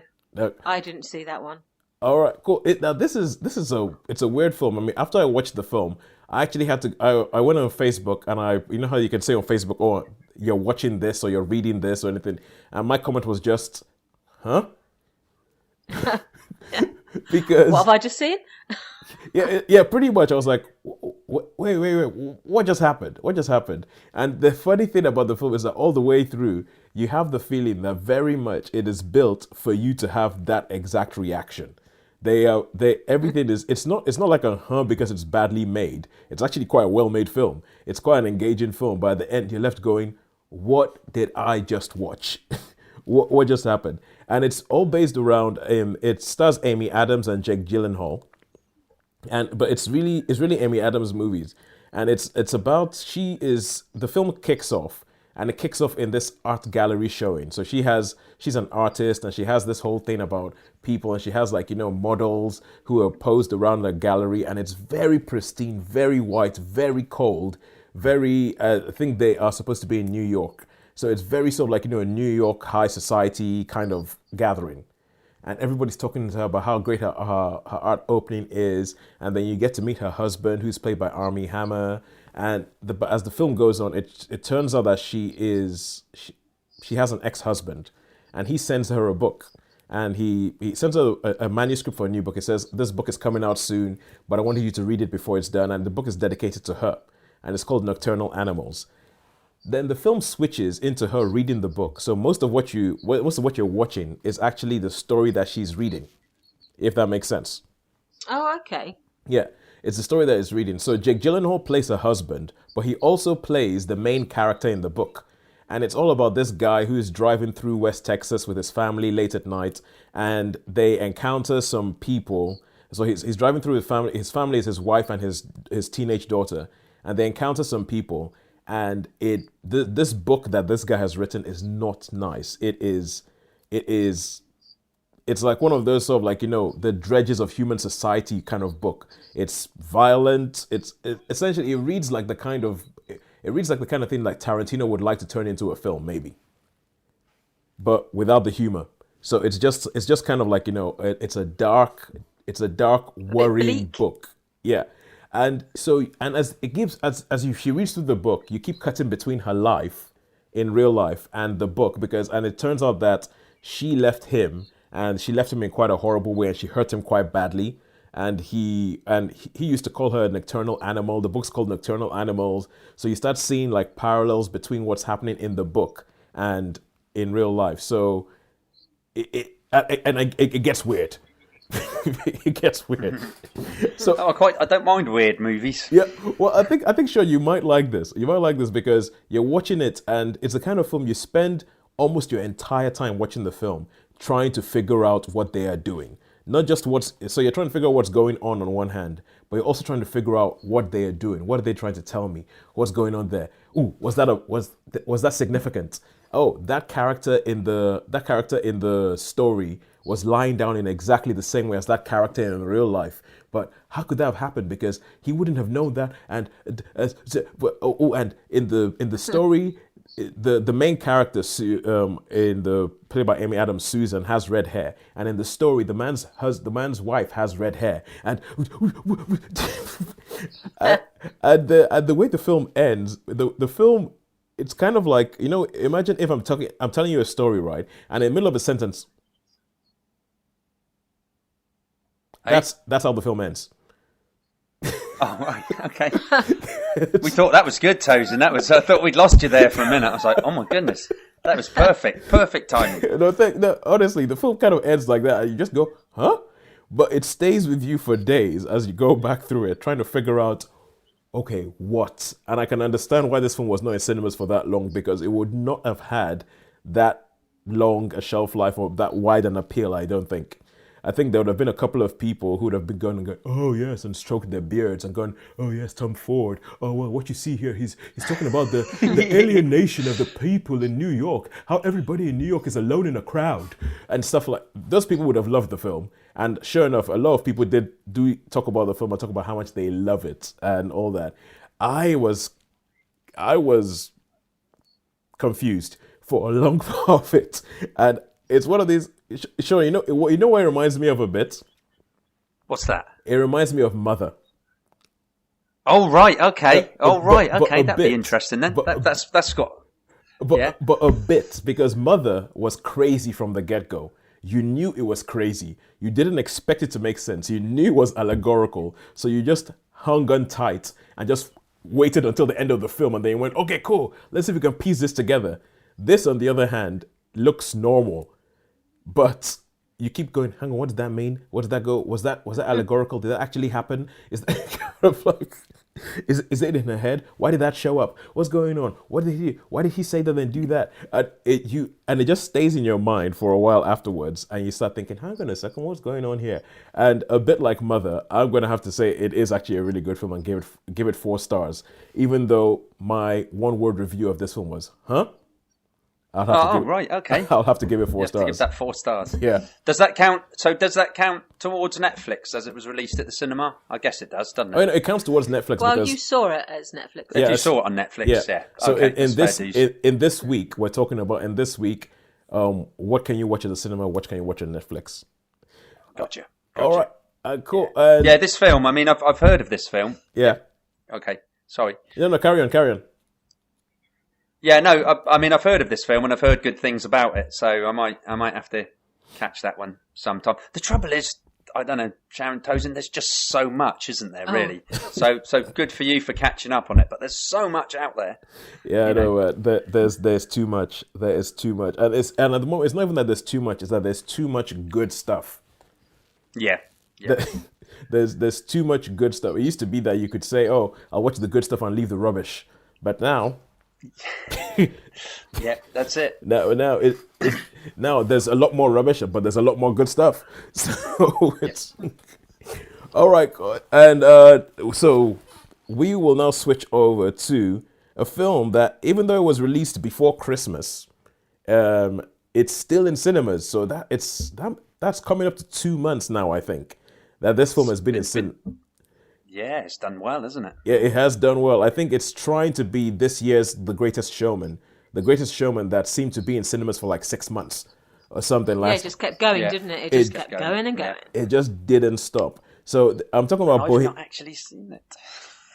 I didn't see that one. All right, cool. Now it's a weird film. I mean, after I watched the film, I actually had to. I went on Facebook and you know how you can say on Facebook, "Oh, you're watching this or you're reading this or anything," and my comment was just, "Huh?" Because what have I just seen? yeah, pretty much. I was like, wait, what just happened? And the funny thing about the film is that all the way through, you have the feeling that very much it is built for you to have that exact reaction. Everything is. It's not like a because it's badly made. It's actually quite a well-made film. It's quite an engaging film. By the end, you're left going, "What did I just watch? What just happened?" And it's all based around. It stars Amy Adams and Jake Gyllenhaal, but it's really Amy Adams' movies, and it's about the film kicks off. And it kicks off in this art gallery showing. So she's an artist and she has this whole thing about people and she has models who are posed around the gallery and it's very pristine, very white, very cold, I think they are supposed to be in New York. So it's very sort of a New York high society kind of gathering. And everybody's talking to her about how great her art opening is. And then you get to meet her husband, who's played by Armie Hammer. And as the film goes on, it turns out that she has an ex-husband, and he sends her a book. And he sends her a manuscript for a new book. He says, this book is coming out soon, but I wanted you to read it before it's done. And the book is dedicated to her. And it's called Nocturnal Animals. Then the film switches into her reading the book. So most of what you're watching is actually the story that she's reading, if that makes sense. Oh, okay. Yeah, it's the story that is reading. So Jake Gyllenhaal plays her husband, but he also plays the main character in the book. And it's all about this guy who's driving through West Texas with his family late at night, and they encounter some people. So he's driving through his family. His family is his wife and his teenage daughter, and they encounter some people. And this book that this guy has written is not nice. It's like one of those sort of like, the dredges of human society kind of book. It's violent. Essentially, it reads like the kind of thing like Tarantino would like to turn into a film, maybe, but without the humor. So it's just kind of like, it's a dark, worrying book. Yeah. And so, and as she reads through the book, you keep cutting between her life in real life and the book, and it turns out that she left him, and she left him in quite a horrible way, and she hurt him quite badly. And he used to call her a nocturnal animal. The book's called Nocturnal Animals. So you start seeing like parallels between what's happening in the book and in real life. So it gets weird. It gets weird. So I don't mind weird movies. Yeah, well, I think sure you might like this. You might like this because you're watching it, and it's the kind of film you spend almost your entire time watching the film trying to figure out what they are doing. Not just so you're trying to figure out what's going on one hand, but you're also trying to figure out what they are doing. What are they trying to tell me? What's going on there? Ooh, was that significant? Oh, that character in the story was lying down in exactly the same way as that character in real life. But how could that have happened? Because he wouldn't have known that. And and in the story, the main character played by Amy Adams, Susan, has red hair, and in the story, the man's wife has red hair, and the way the film ends, the film, it's kind of like, imagine if I'm telling you a story, right, and in the middle of a sentence, that's how the film ends. Oh, right. Okay. We thought that was good, Tozen. I thought we'd lost you there for a minute. I was like, oh my goodness, that was perfect timing. No, honestly, the film kind of ends like that. You just go, huh? But it stays with you for days as you go back through it, trying to figure out, okay, what? And I can understand why this film was not in cinemas for that long, because it would not have had that long a shelf life or that wide an appeal, I don't think. I think there would have been a couple of people who would have been going, oh yes, and stroking their beards and going, oh yes, Tom Ford. Oh well, what you see here, he's talking about the alienation of the people in New York, how everybody in New York is alone in a crowd and stuff like. Those people would have loved the film, and sure enough, a lot of people do talk about the film and talk about how much they love it and all that. I was confused for a long part of it, and it's one of these. Sure, you know what it reminds me of a bit? What's that? It reminds me of Mother. Oh, right, okay. That'd be interesting then. That's got... But a bit, because Mother was crazy from the get-go. You knew it was crazy. You didn't expect it to make sense. You knew it was allegorical. So you just hung on tight and just waited until the end of the film, and then you went, okay, cool, let's see if we can piece this together. This, on the other hand, looks normal. But you keep going, hang on, what does that mean? What did that go? Was that allegorical? Did that actually happen? Is that kind of like, is it in her head? Why did that show up? What's going on? Why did he say that and do that? And it just stays in your mind for a while afterwards, and you start thinking, hang on a second, what's going on here? And a bit like Mother, I'm gonna have to say it is actually a really good film and give it 4 stars, even though my one-word review of this film was, huh? Right, okay. I'll have to give it 4 stars. To give that 4 stars. Yeah. Does that count? So does that count towards Netflix as it was released at the cinema? I guess it does, doesn't it? I mean, it counts towards Netflix. Well, because you saw it as Netflix. Yeah, you saw it on Netflix. Yeah. So okay, in this week, we're talking about what can you watch at the cinema? What can you watch on Netflix? Gotcha. All right. Cool. Yeah, this film. I mean, I've heard of this film. Yeah. Okay. Sorry. No, carry on. Yeah, no, I mean, I've heard of this film and I've heard good things about it, so I might have to catch that one sometime. The trouble is, I don't know, Sharon Tozin, there's just so much, isn't there, really? So good for you for catching up on it, but there's so much out there. Yeah, I know. There's too much. There is too much. And at the moment, it's not even that there's too much, it's that there's too much good stuff. Yeah. There's too much good stuff. It used to be that you could say, oh, I'll watch the good stuff and leave the rubbish. But now... Yeah, that's it. Now there's a lot more rubbish, but there's a lot more good stuff. So it's all right. And so we will now switch over to a film that, even though it was released before Christmas, it's still in cinemas. So that's coming up to 2 months now, I think, that this film has been in cinemas. Yeah, it's done well, isn't it? Yeah, it has done well. I think it's trying to be this year's The Greatest Showman. The Greatest Showman that seemed to be in cinemas for like 6 months or something. Yeah, it just kept going, didn't it? It just kept going and going. It just didn't stop. So I'm talking about I've not actually seen it.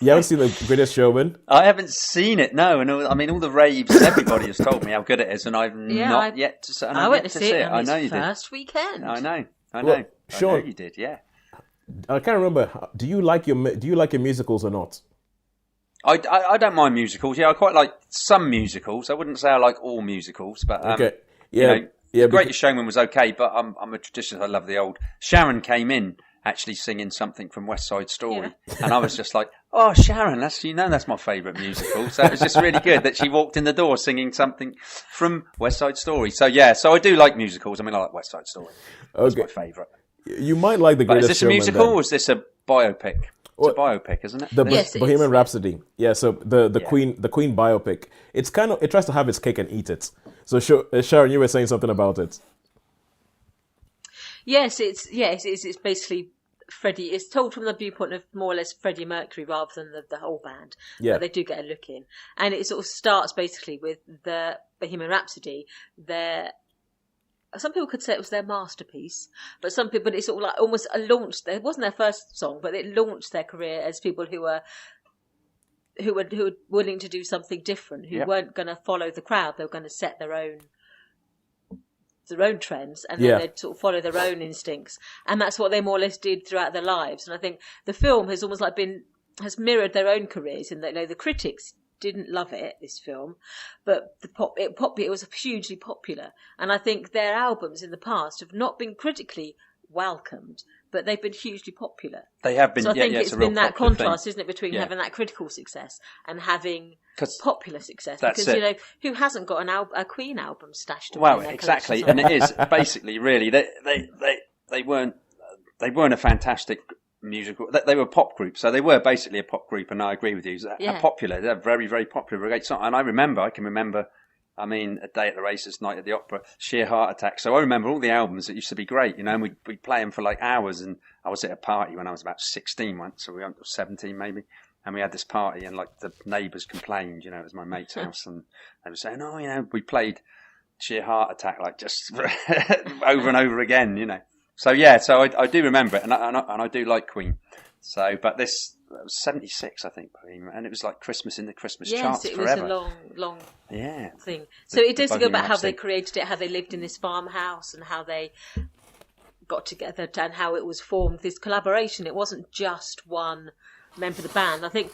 You haven't seen The Greatest Showman? I haven't seen it, no. And I mean, all the raves and everybody has told me how good it is, and I've not yet to see it. I went to see it I know you did. First weekend. I know. Well, Sean, I know you did, yeah. I can't remember. Do you like your musicals or not? I don't mind musicals. Yeah, I quite like some musicals. I wouldn't say I like all musicals, but okay. Yeah, The Greatest Showman was okay. But I'm a traditionalist. I love the old. Sharon came in actually singing something from West Side Story, and I was just like, "Oh, Sharon, that's my favourite musical." So it was just really good that she walked in the door singing something from West Side Story. So yeah, so I do like musicals. I mean, I like West Side Story. That's my favourite. You might like The Greatest Showman. Is this a musical or is this a biopic? It's a biopic, isn't it? Bohemian Rhapsody. Yeah, so the Queen biopic. It tries to have its cake and eat it. So Sharon, you were saying something about it. Yes, it's basically Freddie. It's told from the viewpoint of more or less Freddie Mercury rather than the whole band. Yeah, but they do get a look in, and it sort of starts basically with the Bohemian Rhapsody. Some people could say it was their masterpiece, but it's sort of like almost a launch. It wasn't their first song, but it launched their career as people who were willing to do something different, who weren't going to follow the crowd. They were going to set their own trends, and then they'd sort of follow their own instincts, and that's what they more or less did throughout their lives. And I think the film has almost like has mirrored their own careers in that the critics didn't love this film, but it was hugely popular. And I think their albums in the past have not been critically welcomed, but they've been hugely popular. They have been. So I think it's been that contrast, thing. Isn't it, between having that critical success and having popular success? Because who hasn't got a Queen album stashed away? Well, exactly, and it is basically really they weren't a fantastic musical. They were a pop group, so they were basically a pop group, and I agree with you. They're very, very popular, great song. And I can remember, I mean, A Day at the Races, Night at the Opera, Sheer Heart Attack. So I remember all the albums that used to be great, and we'd play them for like hours. And I was at a party when I was about 16 once, so we were 17 maybe, and we had this party, and like the neighbours complained, it was my mate's house, and they were saying, we played Sheer Heart Attack like just over and over again, So so I do remember it, and I do like Queen. So, but this was 76, I think, and it was like Christmas in the Christmas charts forever. Yes, it was a long thing. So it does go about how they created it, how they lived in this farmhouse, and how they got together, and how it was formed. This collaboration. It wasn't just one member of the band. I think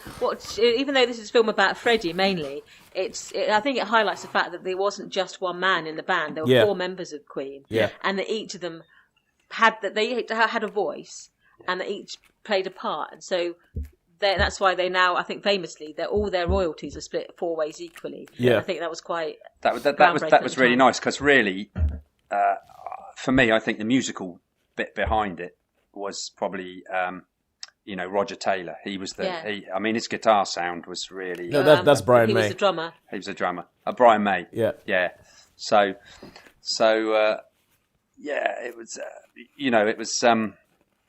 even though this is a film about Freddie mainly, I think it highlights the fact that there wasn't just one man in the band. There were 4 members of Queen, and that each of them had a voice, and they each played a part, and so that's why they now, I think famously, all their royalties are split 4 ways equally. I think that was quite that was really nice, because really, for me, I think the musical bit behind it was probably Roger Taylor. He was his guitar sound was really that's Brian May. He was the drummer. He was a drummer. Brian May. Yeah. So it was. It was.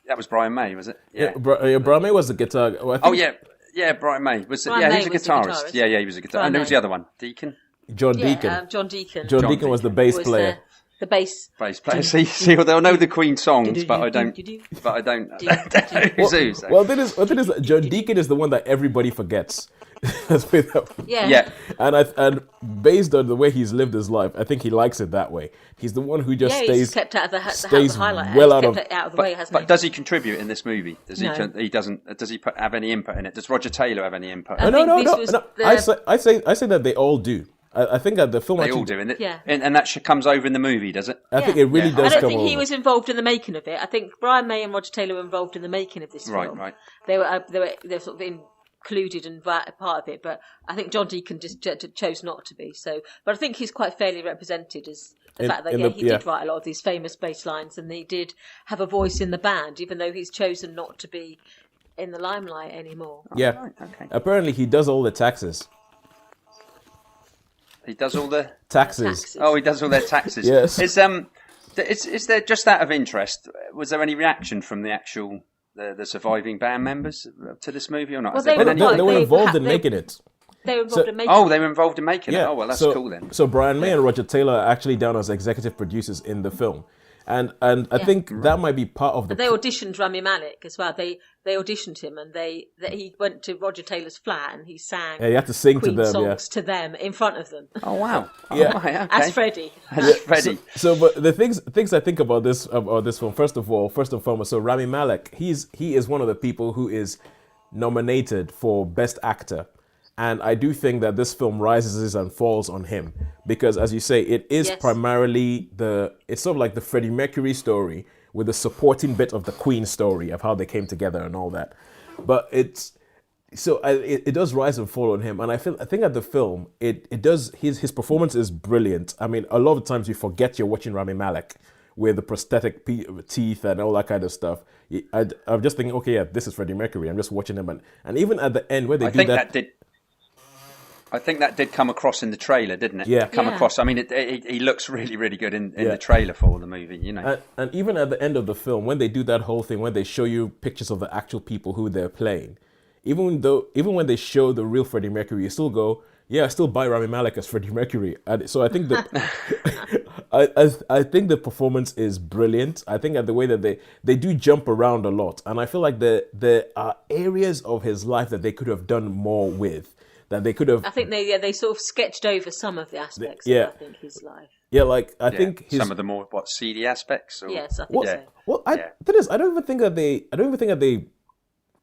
That was Brian May, was it? Yeah. Brian May was the guitar. Brian May was. He was a guitarist. Yeah, he was a guitarist. And there was the other one, Deacon. John Deacon. John Deacon. John Deacon was the bass player. The bass player. See, they'll know the Queen songs, but I don't. But I don't. Well, that is John Deacon is the one that everybody forgets. Yeah. And based on the way he's lived his life, I think he likes it that way. He's the one who just he's kept out of the highlight. Well out of the way, hasn't he? But does he contribute in this movie? Does he? No. He doesn't. Does he have any input in it? Does Roger Taylor have any input? No. I say that they all do. I think that the film they all do, and that comes over in the movie, does it? I think it really does. I don't think he was involved in the making of it. I think Brian May and Roger Taylor were involved in the making of this film. Right. They were sort of included and part of it, but I think John Deacon just chose not to be. So, but I think he's quite fairly represented as the fact that he did write a lot of these famous bass lines, and he did have a voice in the band, even though he's chosen not to be in the limelight anymore. Yeah. Right, okay. Apparently, he does all the taxes. He does all the taxes. Oh, he does all their taxes. Yes. Is there, just out of interest, was there any reaction from the actual the surviving band members to this movie or not? Well, they were involved in making it. They were involved in making it. Oh, they were involved in making it. Oh, well, that's cool then. So Brian May and Roger Taylor are actually down as executive producers in the film. And I think that might be part of the... And they auditioned Rami Malek as well. They auditioned him, and he went to Roger Taylor's flat and he sang. Yeah, you have to sing Queen to them. songs to them in front of them. Oh wow! Yeah, right, okay. As Freddie. But the things I think about this film, first and foremost, so Rami Malek, he is one of the people who is nominated for Best Actor. And I do think that this film rises and falls on him because, as you say, it is primarily it's sort of like the Freddie Mercury story with the supporting bit of the Queen story of how they came together and all that. But it does rise and fall on him. And I think at the film, it does, his performance is brilliant. I mean, a lot of times you forget you're watching Rami Malek with the prosthetic teeth and all that kind of stuff. I'm just thinking, okay, yeah, this is Freddie Mercury. I'm just watching him. And even at the end where they I think that did come across in the trailer, didn't it? Yeah. Across. I mean, he looks really, really good in the trailer for the movie, you know. And even at the end of the film, when they do that whole thing, when they show you pictures of the actual people who they're playing, even when they show the real Freddie Mercury, you still go, yeah, I still buy Rami Malek as Freddie Mercury. And so I think I think the performance is brilliant. I think at the way that they do jump around a lot, and I feel like there are areas of his life that they could have done more with. That they could have. I think they sort of sketched over some of the aspects of I think his life. Yeah, like I think some of the more seedy aspects. Or? Yes, I think so. Well, I don't even think that they,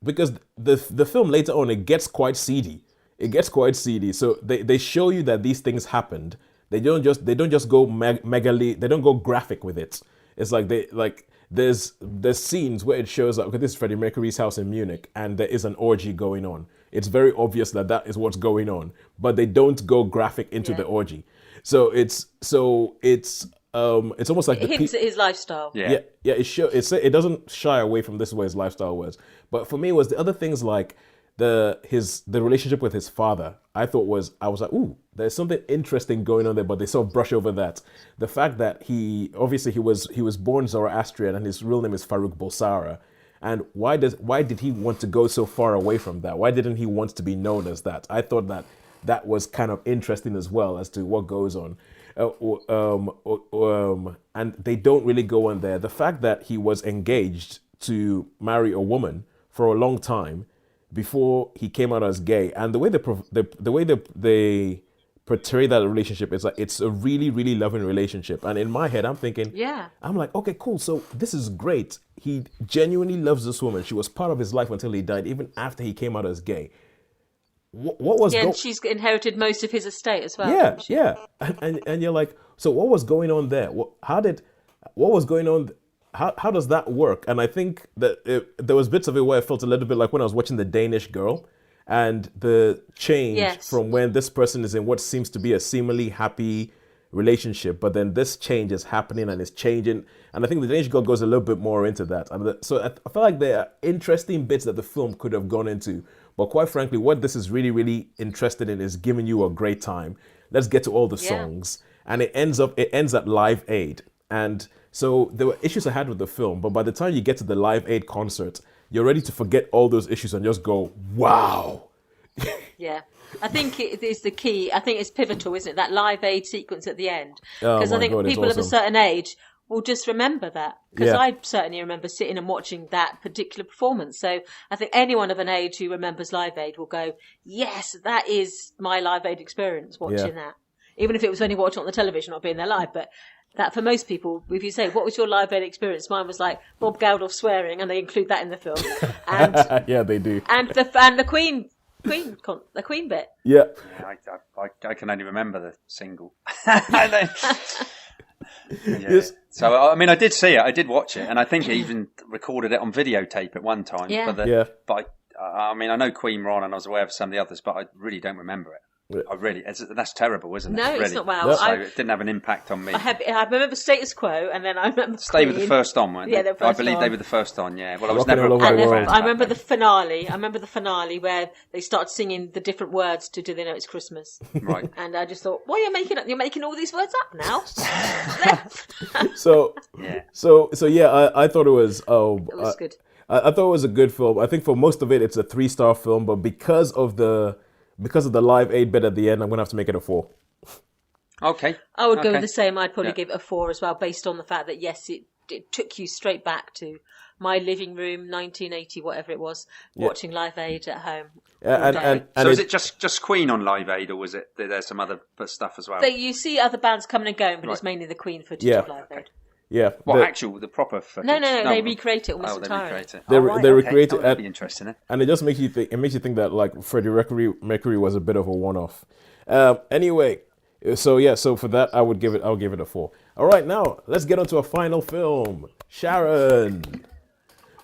because the film later on it gets quite seedy. So they show you that these things happened. They don't just go they don't go graphic with it. It's like there's scenes where it shows up. Okay, this is Freddie Mercury's house in Munich, and there is an orgy going on. It's very obvious that is what's going on, but they don't go graphic into the orgy. So it's almost like it hints at his lifestyle. Yeah. It doesn't shy away from this is where his lifestyle was. But for me, it was the other things like the relationship with his father. I was like, ooh, there's something interesting going on there, but they sort of brush over that. The fact that he was born Zoroastrian and his real name is Farouk Bulsara. And why did he want to go so far away from that? Why didn't he want to be known as that? I thought that was kind of interesting as well as to what goes on. And they don't really go on there. The fact that he was engaged to marry a woman for a long time before he came out as gay, and the way they portray that relationship is like it's a really, really loving relationship. And in my head, I'm thinking, I'm like, okay, cool. So this is great. He genuinely loves this woman. She was part of his life until he died, even after he came out as gay. What was and she's inherited most of his estate as well. Yeah. And you're like, so what was going on there? What was going on? How does that work? And I think that there was bits of it where I felt a little bit like when I was watching The Danish Girl. And the change from when this person is in what seems to be a seemingly happy relationship, but then this change is happening and it's changing. And I think The Danish Girl goes a little bit more into that. So I feel like there are interesting bits that the film could have gone into. But quite frankly, what this is really, really interested in is giving you a great time. Let's get to all the songs. And it ends at Live Aid. And so there were issues I had with the film, but by the time you get to the Live Aid concert, you're ready to forget all those issues and just go, wow. Yeah. I think it is the key. I think it's pivotal, isn't it? That Live Aid sequence at the end. Oh, Because I think God, people of a certain age will just remember that. Because Yeah. I certainly remember sitting and watching that particular performance. So I think anyone of an age who remembers Live Aid will go, yes, that is my Live Aid experience watching that. Even if it was only watching on the television, not being there live. But that for most people, if you say, what was your Live Aid experience? Mine was like Bob Geldof swearing, and they include that in the film. And Yeah, they do. and the Queen bit. Yeah. I can only remember the single. Yes. So, I mean, I did see it. I did watch it. And I think I even recorded it on videotape at one time. Yeah. But I mean, I know Queen Ron and I was aware of some of the others, but I really don't remember it. That's terrible, isn't it? No, really? it's not. Well, so it didn't have an impact on me. I remember Status Quo, and then I remember Stay Queen. with the first on, weren't they? Yeah, the first I believe on. they were the first on, yeah. Well, I was Rockin' never all over And the then world. I remember the finale. I remember the finale where they start singing the different words to "Do They Know It's Christmas?" Right. And I just thought, "Well, you're making all these words up now." So Yeah. so yeah, I thought it was. It was good. I thought it was a good film. I think for most of it, it's a 3-star film, but because of the Live Aid bit at the end, I'm gonna have to make it a 4. Okay. I would go Okay. with the same. I'd probably Yeah. give it a 4 as well, based on the fact that yes, it took you straight back to my living room, 1980, whatever it was, watching Live Aid at home. And So is it just Queen on Live Aid, or was it there's some other stuff as well? So you see other bands coming and going, but it's mainly the Queen footage Yeah. of Live Aid. yeah, the proper footage? No, they recreate it almost they entirely. recreate it. They recreate it That'd be interesting, eh? and it just makes you think. It makes you think that like Freddie Mercury was a bit of a one-off. Anyway, so for that, I'll give it a 4. All right, now let's get on to a final film, Sharon.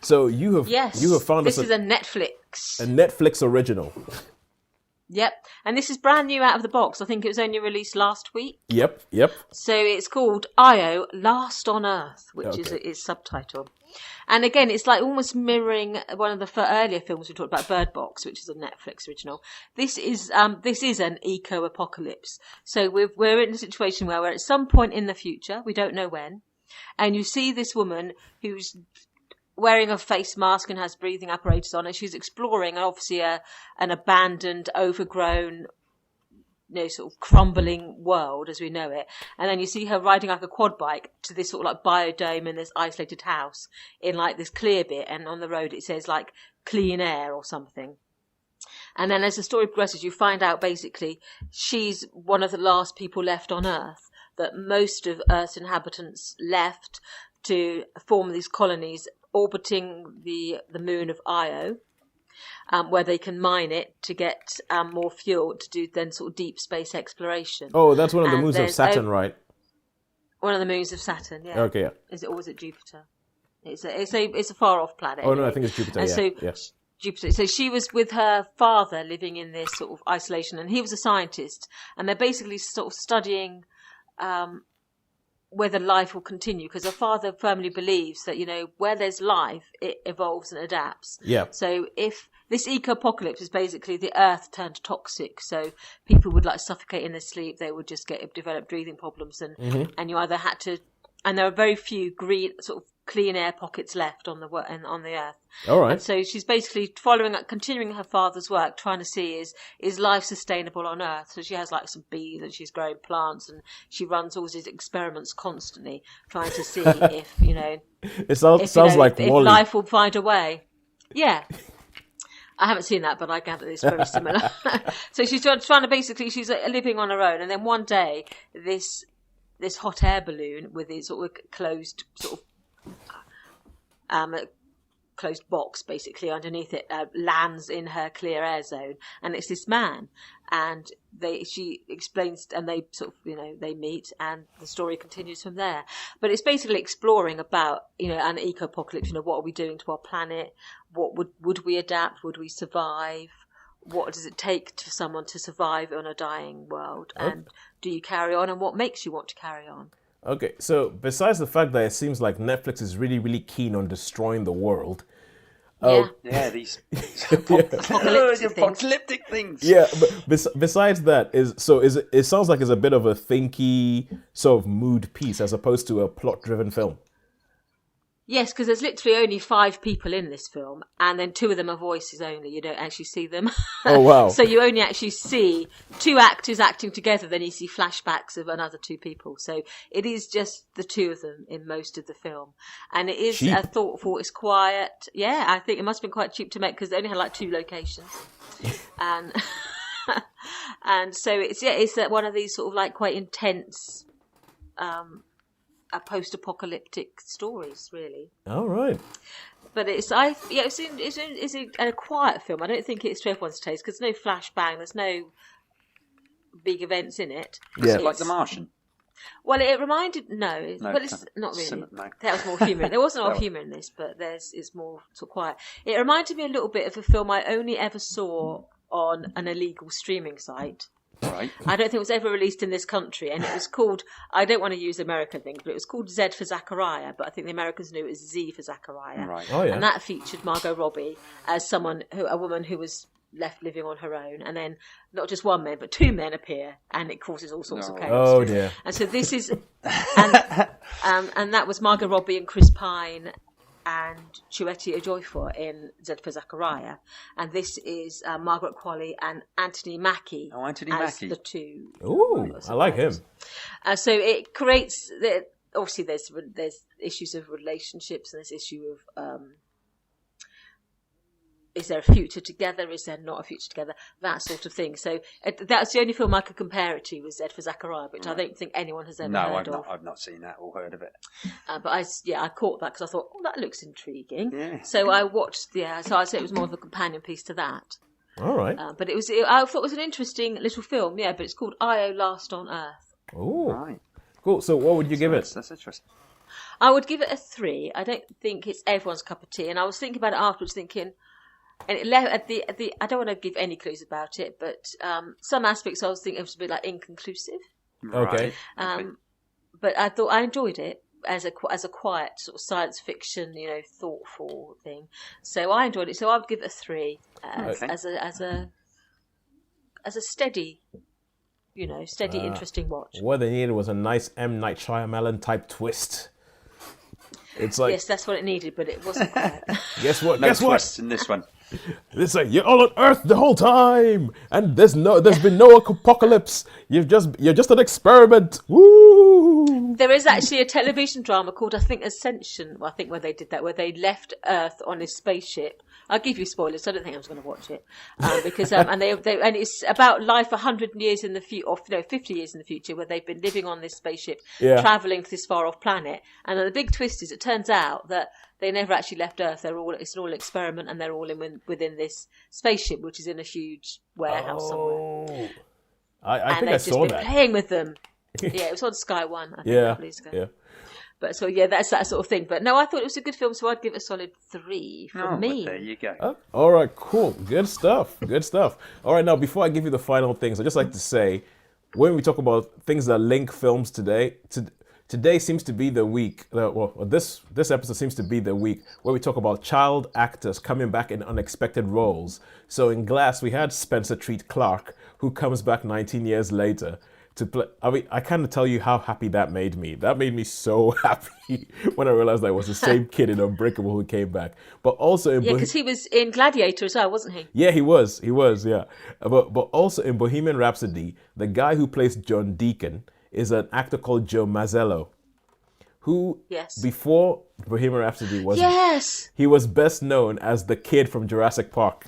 So you have found this us is a Netflix. a Netflix original. Yep, and this is brand new out of the box. I think it was only released last week. Yep. So it's called Io, Last on Earth, which is its subtitle. And again, it's like almost mirroring one of the earlier films we talked about, BirdBox, which is a Netflix original. This is an eco-apocalypse. So we're in a situation where we're at some point in the future, we don't know when, and you see this woman who's wearing a face mask and has breathing apparatus on, and she's exploring obviously an abandoned, overgrown, sort of crumbling world as we know it. And then you see her riding like a quad bike to this sort of like biodome in this isolated house in like this clear bit, and on the road it says like clean air or something. And then as the story progresses, you find out basically she's one of the last people left on Earth, that most of Earth's inhabitants left to form these colonies orbiting the moon of Io, where they can mine it to get more fuel to do then sort of deep space exploration. Oh, that's one of the And moons of there's Saturn, right? One of the moons of Saturn, yeah. Okay, yeah. Is it, or is it Jupiter? It's a far off planet. Oh no, anyway. I think it's Jupiter. And Yeah. so yeah. Jupiter. So she was with her father living in this sort of isolation, and he was a scientist, and they're basically sort of studying whether life will continue, because her father firmly believes that, where there's life, it evolves and adapts. Yeah. So if this eco-apocalypse is basically the earth turned toxic, so people would like suffocate in their sleep, they would just develop breathing problems, and you either had to, and there are very few green sort of clean air pockets left on the earth. All right. And so she's basically continuing her father's work, trying to see is life sustainable on Earth. So she has like some bees, and she's growing plants, and she runs all these experiments constantly, trying to see if It sounds like if Wall-E. life will find a way. Yeah. I haven't seen that, but I gather it's very similar. So she's trying to basically, she's living on her own, and then one day this hot air balloon with its sort of closed closed box basically underneath it lands in her clear air zone, and it's this man, and she explains, and they sort of they meet, and the story continues from there. But it's basically exploring about an eco-apocalypse. What are we doing to our planet? What would we adapt? Would we survive? What does it take for someone to survive on a dying world? And do you carry on? And what makes you want to carry on? Okay, so besides the fact that it seems like Netflix is really, really keen on destroying the world. Yeah, these apocalyptic things. Yeah, but besides that, it sounds like it's a bit of a thinky sort of mood piece as opposed to a plot-driven film. Yes, because there's literally only 5 people in this film, and then 2 of them are voices only. You don't actually see them. Oh, wow. So you only actually see 2 actors acting together, then you see flashbacks of another 2 people. So it is just the 2 of them in most of the film. And it is thoughtful, it's quiet. Yeah, I think it must have been quite cheap to make because they only had like 2 locations. And and so it's one of these sort of like quite intense post-apocalyptic stories, really. All right. But it's a quiet film. I don't think it's to everyone's taste because there's no flashbang, there's no big events in it. Yeah. Is it like The Martian? Well, it reminded it's not really. That was more humour. There wasn't a lot of humour in this, but it's more sort of quiet. It reminded me a little bit of a film I only ever saw on an illegal streaming site. Right. I don't think it was ever released in this country, and it was called, I don't want to use American things, but it was called Z for Zachariah, but I think the Americans knew it was Z for Zachariah. Right. Oh, yeah. And that featured Margot Robbie as a woman who was left living on her own, and then not just one man, but 2 men appear, and it causes all sorts of chaos. Oh, dear. And so this is, and that was Margot Robbie and Chris Pine and Chiwetel Ejiofor in Z for Zachariah, and this is Margaret Qualley and Anthony Mackie. Oh, Anthony as Mackie. the 2. Ooh, I like him. So it creates obviously there's issues of relationships, and this issue of is there a future together? Is there not a future together? That sort of thing. So that's the only film I could compare it to was Z for Zachariah, which I don't think anyone has ever heard of. No, I've not seen that or heard of it. But I caught that because I thought, that looks intriguing. Yeah. So I watched, so I'd say it was more of a companion piece to that. All right. But I thought it was an interesting little film, but it's called I.O. Last on Earth. Oh, right. Cool. So what would you give it? That's interesting. I would give it a 3. I don't think it's everyone's cup of tea. And I was thinking about it afterwards, thinking... And it left at the I don't want to give any clues about it, but some aspects I was thinking it was a bit like inconclusive. Okay. But I thought I enjoyed it as a quiet sort of science fiction, thoughtful thing. So I enjoyed it. So I would give it a 3 as a steady, interesting watch. What they needed was a nice M. Night Shyamalan type twist. It's like, yes, that's what it needed, but it wasn't quite. Guess what? No Guess what? twists in this one. It's like you're all on Earth the whole time, and there's been no apocalypse. You're just an experiment. Woo! There is actually a television drama called, I think, Ascension. Well, I think where they did that, where they left Earth on a spaceship. I'll give you spoilers. So I don't think I was going to watch it because and it's about life 100 years in the future, or 50 years in the future, where they've been living on this spaceship, traveling to this far off planet. And then the big twist is, it turns out that they never actually left Earth. It's an all experiment, and they're all within this spaceship, which is in a huge warehouse somewhere. I think I saw that. And they've just been playing with them. Yeah, it was on Sky One, I think, a couple of years ago. Yeah. But so, that's that sort of thing. But no, I thought it was a good film, so I'd give it a solid 3 from me. There you go. All right, cool. Good stuff. Good stuff. All right, now, before I give you the final things, I'd just like to say, when we talk about things that link films today, today seems to be the week, this episode seems to be the week where we talk about child actors coming back in unexpected roles. So in Glass, we had Spencer Treat Clark, who comes back 19 years later to play. I mean, I can't tell you how happy that made me. That made me so happy when I realized that it was the same kid in Unbreakable who came back. But also because he was in Gladiator as well, wasn't he? Yeah, he was, yeah. But also in Bohemian Rhapsody, the guy who plays John Deacon is an actor called Joe Mazzello, who before Bohemian Rhapsody he was best known as the kid from Jurassic Park.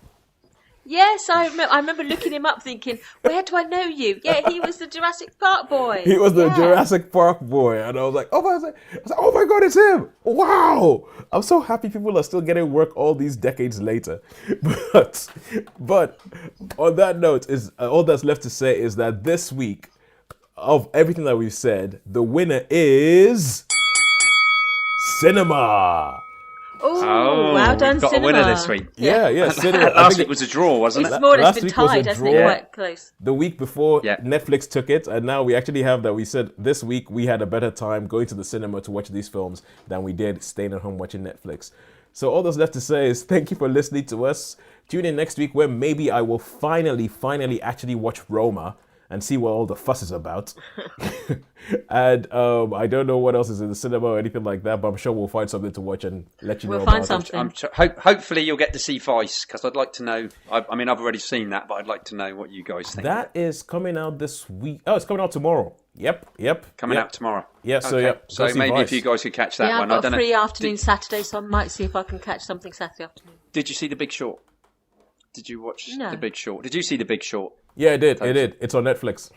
Yes, I remember looking him up thinking, where do I know you? Yeah, he was the Jurassic Park boy. He was the Jurassic Park boy. And I was like, oh my God, it's him. Wow. I'm so happy people are still getting work all these decades later. But on that note, all that's left to say is that this week, of everything that we've said, the winner is Cinema. Oh, well done, we've got Cinema. a winner this week. Yeah, Cinema. Last week was a draw, wasn't it? It's more or less been tied, hasn't it? Quite close. The week before, Netflix took it, and now we actually have that. We said this week we had a better time going to the cinema to watch these films than we did staying at home watching Netflix. So all that's left to say is thank you for listening to us. Tune in next week where maybe I will finally actually watch Roma. and see what all the fuss is about. And I don't know what else is in the cinema or anything like that, but I'm sure we'll find something to watch and let you know about something. Hopefully you'll get to see Vice, because I'd like to know. I mean, I've already seen that, but I'd like to know what you guys think. That is coming out this week. Oh, it's coming out tomorrow. Yep. Coming out tomorrow. Yeah, so okay. yep. So maybe if you guys could catch that one. I've got a free afternoon Saturday, so I might see if I can catch something Saturday afternoon. Did you see The Big Short? Did you watch The Big Short? Did you see The Big Short? Yeah, I did. It's on Netflix.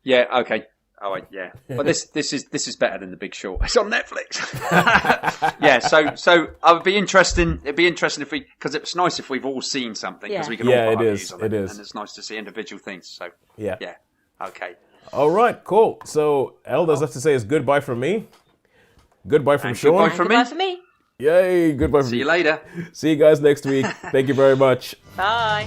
Yeah, okay. Oh, yeah. But this is better than The Big Short. It's on Netflix. Yeah, so I would be interesting. It'd be interesting if because it's nice if we've all seen something, because we can all put our views on it. And it's nice to see individual things. So yeah. Okay. All right, cool. So all there's left to say is goodbye from me. Goodbye from Sean. Goodbye from me. Yay, goodbye from me. See you later. See you guys next week. Thank you very much. Bye.